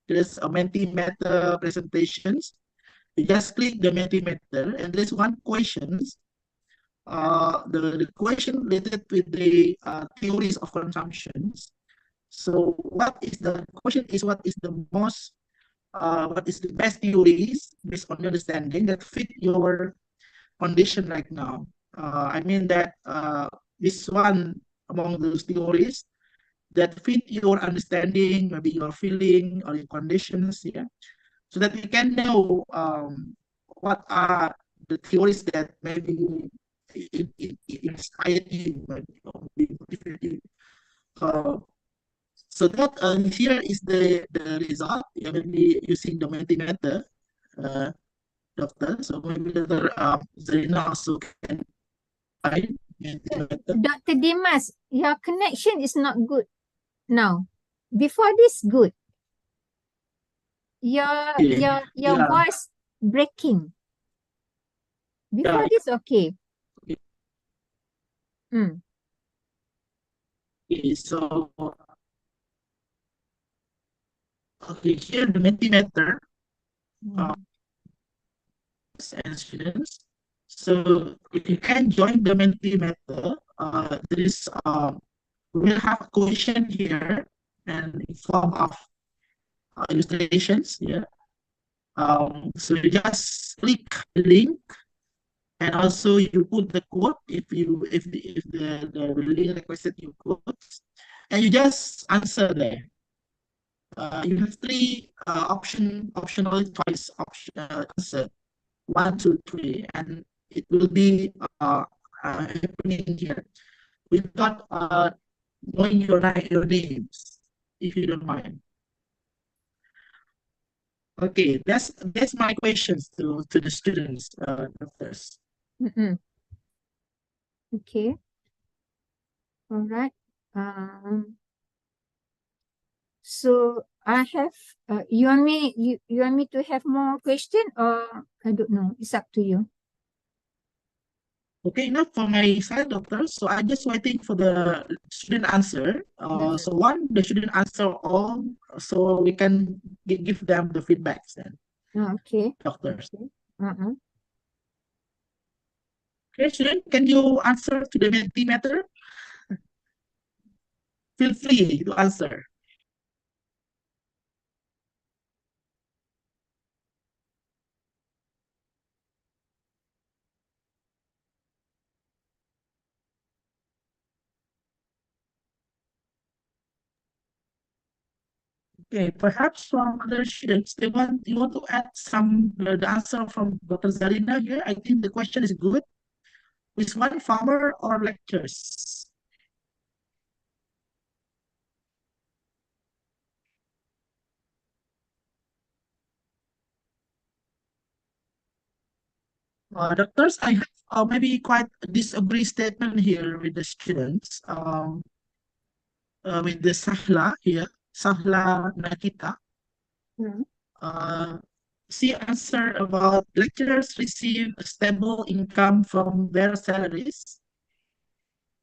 there's a Mentimeter presentations. You just click the Mentimeter, and there's one questions. The question related with the theories of consumptions. So what is the question is what is the best theories based on your understanding that fit your condition right now? I mean that this one among those theories that fit your understanding, maybe your feeling or your conditions, yeah, so that we can know what are the theories that maybe it inspired you, maybe, or motivated you. So that here is the result. Yeah, maybe using the Mentimeter, doctor. So maybe Dr. Zarinah also can find Mentimeter. Dr. Dimas, your connection is not good now. Before this, good. Your Yeah. voice breaking. Before this, okay. Okay. Mm. Okay, so okay, here the Mentimeter Mm. and students. So if you can join the Mentimeter, there is we'll have a question here and in form of illustrations here. So you just click the link and also you put the code if the link requested you code and you just answer there. You have three optional choice answer 1, 2, 3, and it will be happening here without knowing your names, if you don't mind. Okay, that's my questions to the students, doctors. Mm-mm. Okay. All right. So I have you want me to have more question, or I don't know. It's up to you. Okay, enough for my side, doctors. So I'm just waiting for the student answer. So one, the student answer all, so we can give them the feedbacks then, Okay. doctors. Okay. Uh-uh. Okay, student, can you answer to the Mentimeter? Feel free to answer. Okay, perhaps from other students, you want to add some the answer from Dr. Zarinah here. I think the question is good. Is one farmer or lectures? Doctors, I have maybe quite a disagree statement here with the students. With the Sahla here, Sahla Nakita. Mm. She answered about lecturers receive a stable income from their salaries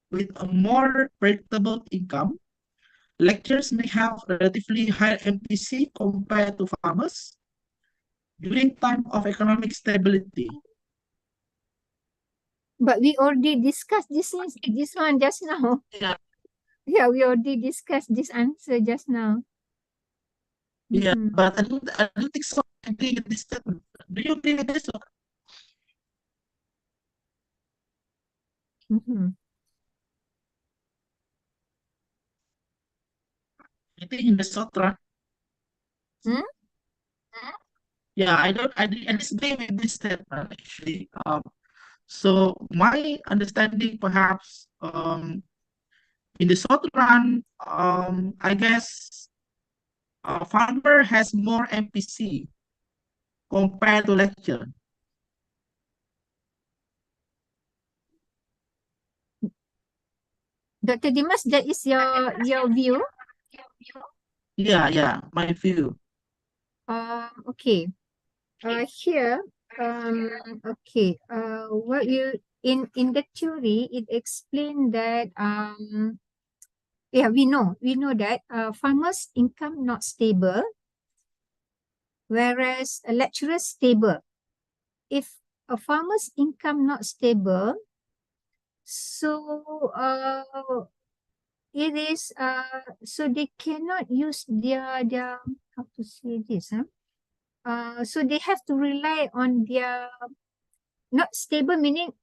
with a more predictable income. Lecturers may have relatively higher MPC compared to farmers during time of economic stability. But we already discussed this one just now. Yeah. Yeah, we already discussed this answer just now. Yeah, Mm-mm. but I don't think so. I agree with this statement. Do you agree with this? Mm-hmm. I think in the Sutra. Hmm? Yeah, I disagree with this statement actually. So my understanding perhaps in the short run, I guess a farmer has more MPC compared to lecture. Dr. Dimas, that is your view. Yeah, my view. Okay. Here, okay. What you in the theory, it explained that yeah, we know that farmers' income not stable, whereas a lecturer's stable. If a farmer's income not stable, so it is so they cannot use their how to say this, huh? So they have to rely on their not stable, meaning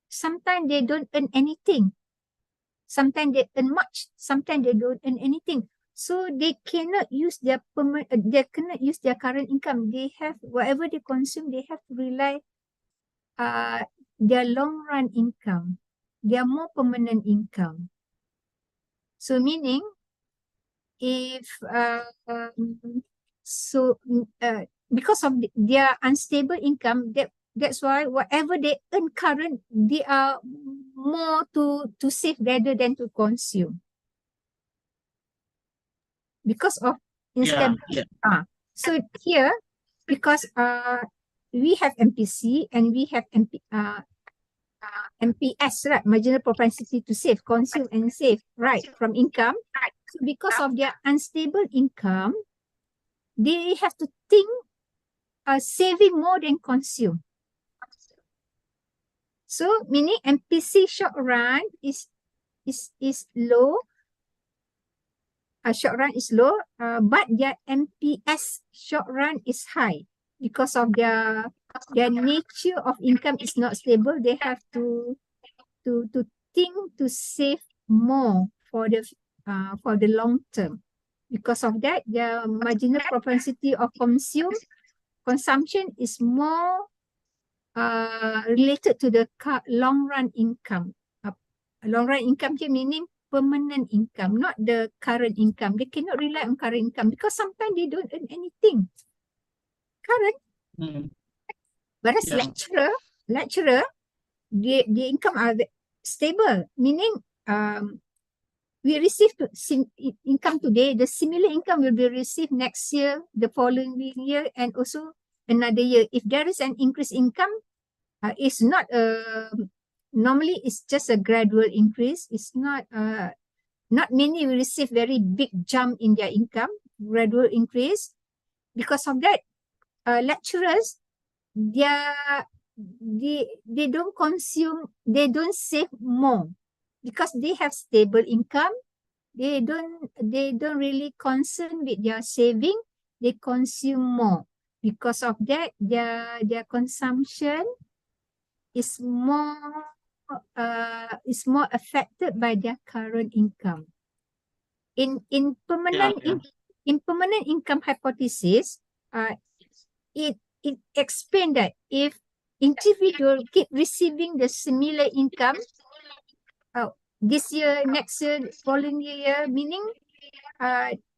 sometimes they don't earn anything, sometimes they earn much, sometimes they don't earn anything. So they cannot use they cannot use their current income. They have whatever they consume, they have to rely their long run income, their more permanent income. So meaning if because of their unstable income, that's why whatever they earn current, they are more to save rather than to consume because of Yeah. instability. So here, because we have MPC and we have MPS, right? Marginal propensity to save, consume and save, right? From income. So because of their unstable income, they have to think saving more than consume. So meaning MPC short run is low. Short run is low, but their MPS short run is high because of their nature of income is not stable. They have to think to save more for the long term. Because of that, their marginal propensity of consumption is more related to the long run income. Long run income here meaning permanent income, not the current income. They cannot rely on current income because sometimes they don't earn anything. Current. Whereas Yeah. lecturer, the income are stable, meaning we receive income today, the similar income will be received next year, the following year, and also another year. If there is an increased income, it's not normally it's just a gradual increase. It's not many will receive very big jump in their income, gradual increase. Because of that, lecturers, they don't consume, they don't save more because they have stable income. They don't really concern with their saving. They consume more. Because of that, their consumption is more affected by their current income. In permanent income hypothesis, it explained that if individual keep receiving the similar income this year, next year, following year, meaning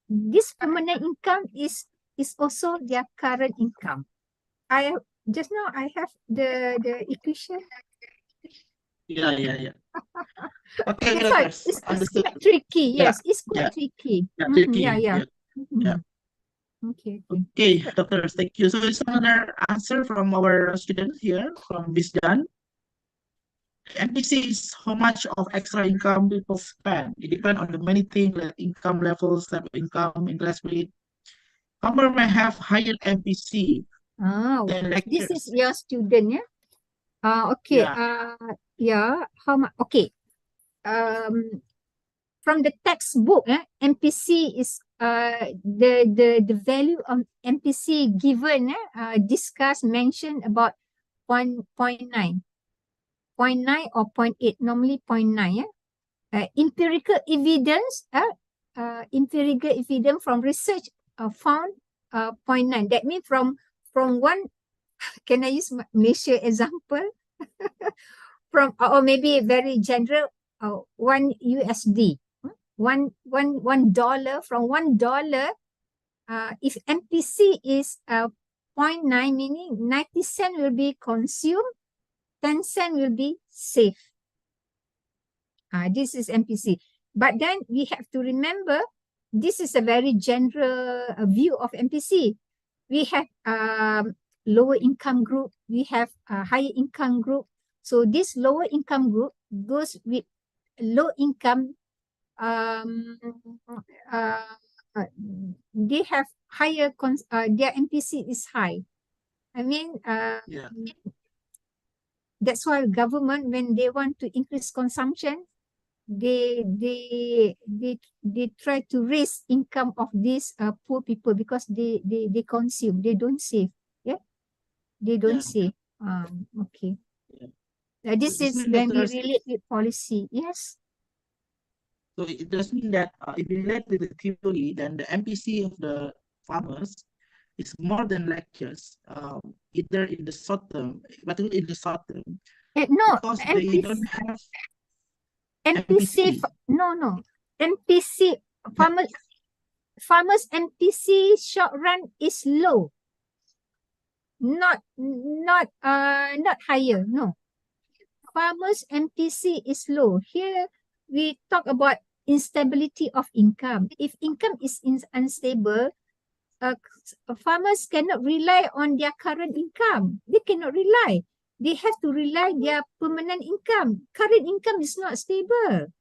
this permanent income is also their current income. Just now I have the equation. Yeah. Okay, That's why doctors. it's quite tricky. Yeah. Yes, it's quite tricky. Tricky. Yeah. Okay, doctors, thank you. So it's another answer from our student here from Bisdan. MPC is how much of extra income people spend. It depends on the many things like income levels, type of income, interest rate. Farmer may have higher MPC than This is lectures. your student, yeah? Okay. Yeah. How much? Okay. From the textbook, MPC is the value of MPC given, discussed, mentioned about 0.9 or 0.8, normally 0.9. Empirical evidence from research found 0.9. That means from one, can I use Malaysia example? From or maybe very general, $1, $1 from $1. If MPC is 0.9, meaning 90 cents will be consumed, 10 cents will be saved. This is MPC. But then we have to remember, this is a very general view of MPC. We have lower income group, we have higher income group. So this lower income group, those with low income, they have higher, their MPC is high. I mean, that's why government, when they want to increase consumption, they try to raise income of these poor people because they consume, they don't save. They don't save. Okay. This is when we relate with policy. Yes. So it does mean that if you relate with the theory, then the MPC of the farmers is more than lectures, either in the short term, particularly in the short term, no, because they don't have MPC. No. MPC farmers MPC short run is low. Not higher. No. Farmers MPC is low. Here we talk about instability of income. If income is unstable, farmers cannot rely on their current income. They cannot rely. They have to rely their permanent income. Current income is not stable.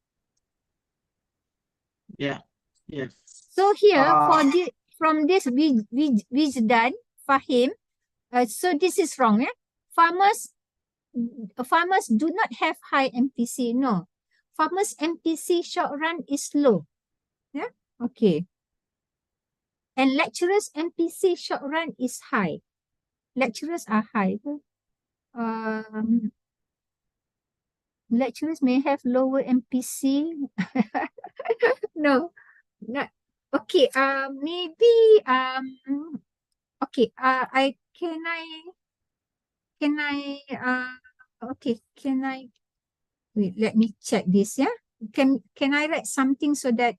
Yeah. Yes. So here, from this Wijdan, Fahim, so this is wrong. Farmers do not have high MPC. No. Farmers MPC short run is low. Yeah. Okay. And lecturers MPC short run is high. Lecturers are high. Lecturers may have lower MPC. No, not okay. Maybe okay. Okay. Can I wait? Let me check this. Yeah. Can I write something so that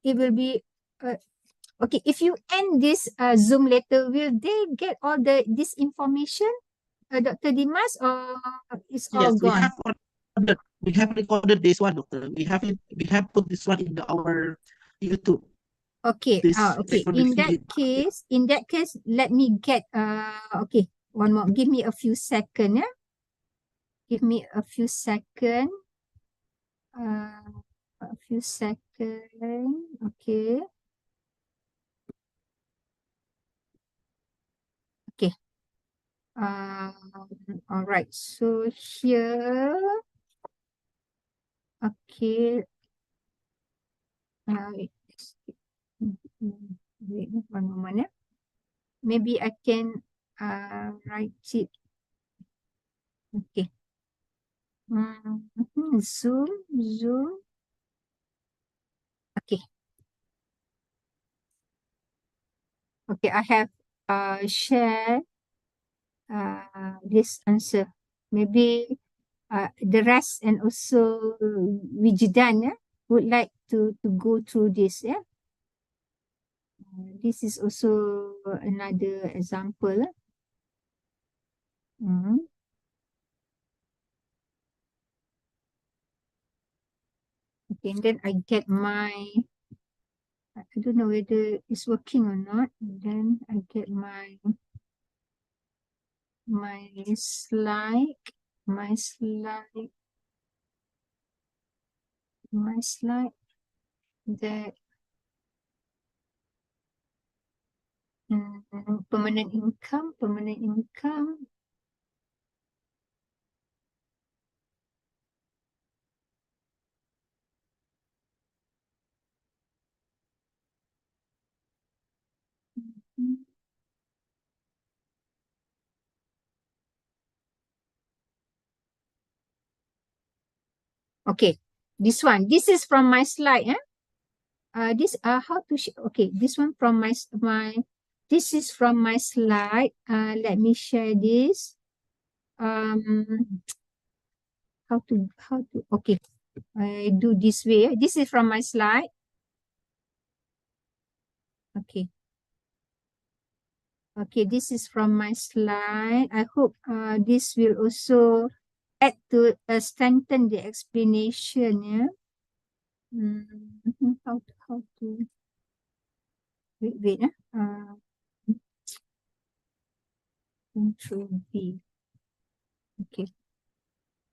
it will be okay. If you end this Zoom later, will they get all this information, Dr. Dimas, or it's all Yes, gone? we have recorded this one, doctor. We have put this one in our YouTube. Okay. This Okay. recorded video. In that case, let me get okay. One more. Give me a few seconds. Yeah. Give me a few seconds. A few seconds. Okay. Okay. All right. So here. Okay. Wait, one moment. Yeah. Maybe I can write it. Okay. Zoom. Okay. Okay, I have share this answer. Maybe the rest and also Wijidan would like to go through this. Yeah. This is also another example. Okay, and then I get my, I don't know whether it's working or not. And then I get my slide that permanent income. Okay, this one. This is from my slide. This how to okay. This one from my This is from my slide. Let me share this. How to okay. I do this way. This is from my slide. Okay. Okay, this is from my slide. I hope this will also add to strengthen the explanation. Yeah. How to wait. Control V. Okay.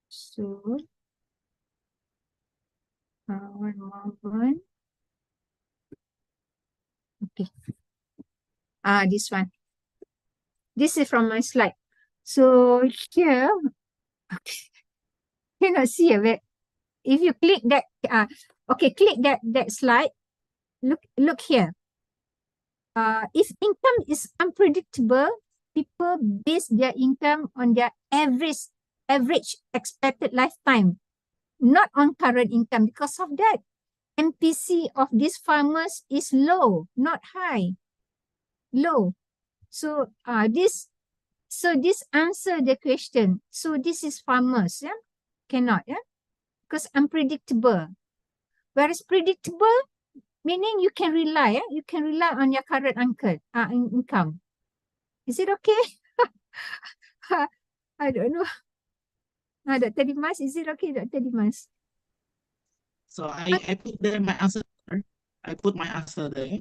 So one moment. Okay. This one. This is from my slide. So here, okay. Cannot see it. If you click that, okay, click that slide. Look here. If income is unpredictable, people base their income on their average expected lifetime, not on current income. Because of that, MPC of these farmers is low, not high. Low. So this answer the question. So this is farmers, yeah? Cannot, yeah? Because unpredictable. Whereas predictable, meaning you can rely, yeah? You can rely on your current income. Is it okay? I don't know. Dr. Dimas, is it okay, Dr. Dimas? So I put there my answer. I put my answer there.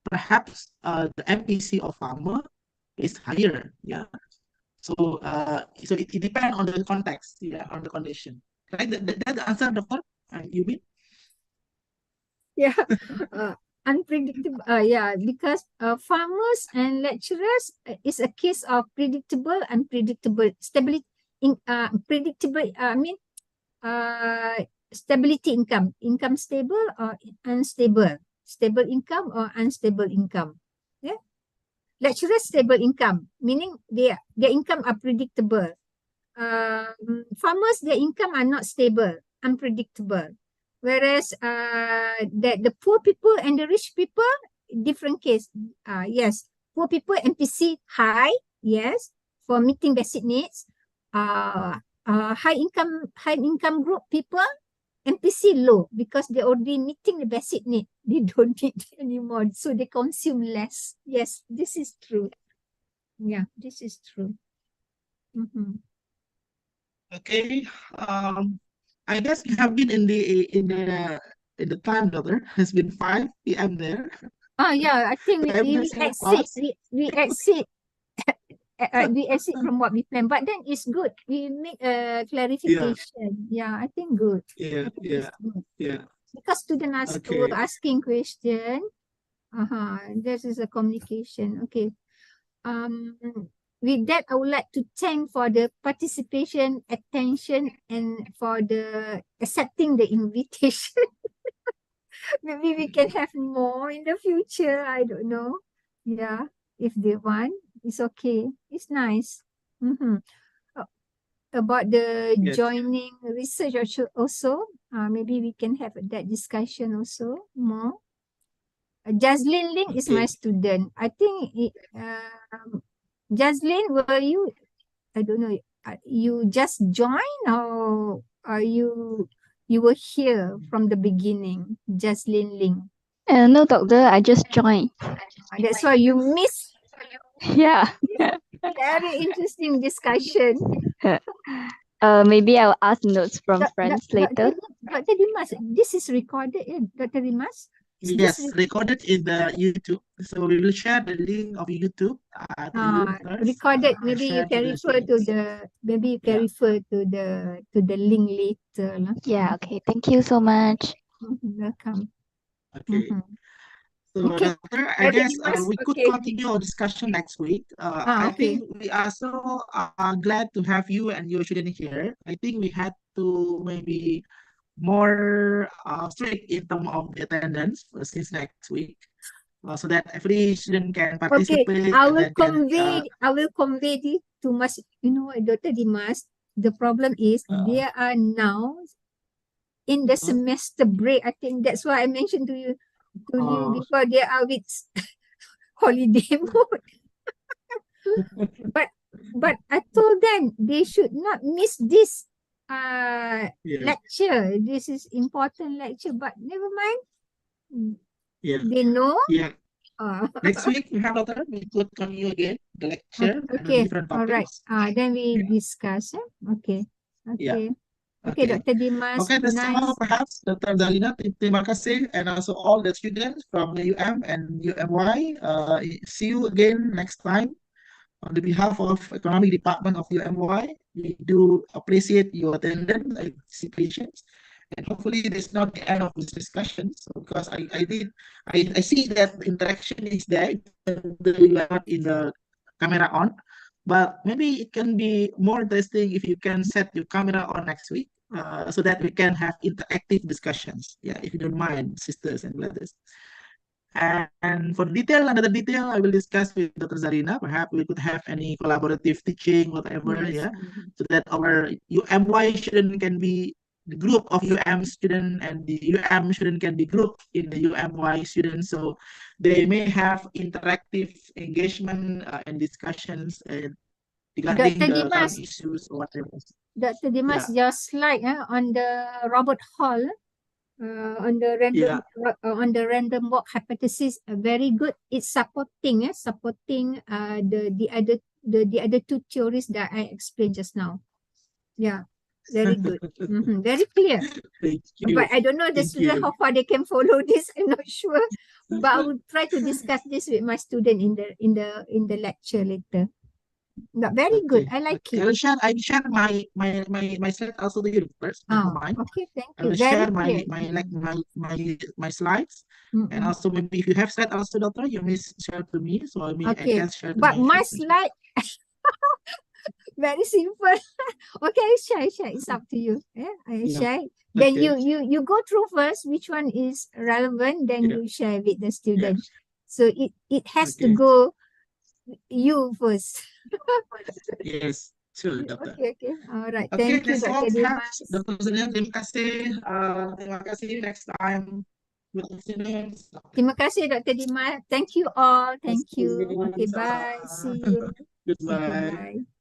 perhaps the MPC of farmer is higher. Yeah. So it depends on the context, yeah, on the condition. Right? That the answer, Doctor? You mean? Yeah, unpredictable. Yeah, because farmers and lecturers is a case of predictable, unpredictable, stability, predictable. I mean, stability income stable or unstable, stable income or unstable income. Yeah, lecturers stable income, meaning their income are predictable. Farmers, their income are not stable, unpredictable. Whereas the poor people and the rich people, different case. Yes, poor people MPC high, yes, for meeting basic needs. High income group people MPC low because they're already meeting the basic need. They don't need anymore, so they consume less. Yes, this is true. Yeah, this is true. Mm-hmm. Okay. I guess you have been in the time, Doctor. It's been 5 p.m. there. Yeah, I think 5 we minutes have exceed passed. we exceed from what we planned, but then it's good. We make a Yeah, clarification. Yeah, I think good. yeah, I think yeah, it's good yeah. because students were Okay. asking question. This is a communication. Okay. With that, I would like to thank for the participation, attention, and for the accepting the invitation. Maybe we can have more in the future. I don't know. Yeah, if they want, it's okay. It's nice. Mm-hmm. About the Yes. joining research also, maybe we can have that discussion also more. Jaslyn Ling is my Okay. student. I think Jaslyn, were you? I don't know. You just joined or are you were here from the beginning? Jaslyn Ling. No, doctor, I just joined. That's why you miss Yeah. very interesting discussion. Maybe I'll ask notes from friends later. Dr. Dimas, this is recorded, Dr. Dimas? Is this Yes, recorded in the YouTube. So we will share the link of YouTube to you first. recorded? And Maybe you share to can the refer to students. Yeah. refer to the link later. Yeah, okay. Thank you so much. Welcome. Okay. Mhm. So, Okay. Doctor, I Dr. guess Dimas, we could okay. continue our discussion next week. I Okay. think we are so glad to have you and your student here. I think we had to maybe more strict in terms of the attendance since next week, so that every student can Okay, participate I and will then can convey it to Mas, Dr. Dimas. The problem is they are now in the semester break. I think that's why I mentioned to you before they are with holiday mode. But I told them they should not miss this yeah, lecture. This is important lecture, but never mind. yeah, They know. yeah. Uh, Next week we have Doctor. We could continue again the lecture and the okay, different all right. topics. Then we Yeah, discuss. Okay, yeah. okay. Okay, Okay. Dr. Dimas, Okay, that's all nice. perhaps, Dr. Zarinah. Terima kasih, and also all the students from the UM and UMY. See you again next time. On the behalf of Economic Department of UMY, we do appreciate your attendance and participations. And hopefully this is not the end of this discussion. So because I see that the interaction is there, even though you are not in the camera on. But maybe it can be more interesting if you can set your camera on next week, so that we can have interactive discussions. Yeah, if you don't mind, sisters and brothers. And for detail, another detail I will discuss with Dr. Zarinah. Perhaps we could have any collaborative teaching, whatever, Yes. yeah, so that our UMY student can be the group of UM student and the UM student can be grouped in the UMY students. So they may have interactive engagement and discussions regarding Dr. the current Dimas, issues or whatever. Dr. Dimas, Yeah, your slide on the Robert Hall, yeah, on the random walk hypothesis, very good. It's supporting the other two theories that I explained just now. Yeah. Very good. Very clear. Thank you. But I don't know the Thank student you. how far they can follow this. I'm not sure. But I will try to discuss this with my student in the lecture later. But very good. I like Okay. it. I will share my slide also to you first. Never Oh, mind. okay. Thank I you. will Very share clear. my slides. And also maybe if you have slide also, doctor, you may share to me. So I Okay. can share to But my students. slide very simple. Okay, I share. It's up to you. Yeah, I Yeah. share. Then Okay. you go through first which one is relevant, then Yeah. you share with the student. Yes. So it has to Okay. go you first. Yes. Sure, doctor. Okay. All right. Okay, Thank you, that's all Dr. I have. Dimas. Dr. Zarinah, terima kasih. Terima kasih. Next time. Good afternoon. Terima kasih, Dr. Dimas. Thank you all. Thank you. Okay, bye. Sama-sama. See you. Okay, Goodbye. bye.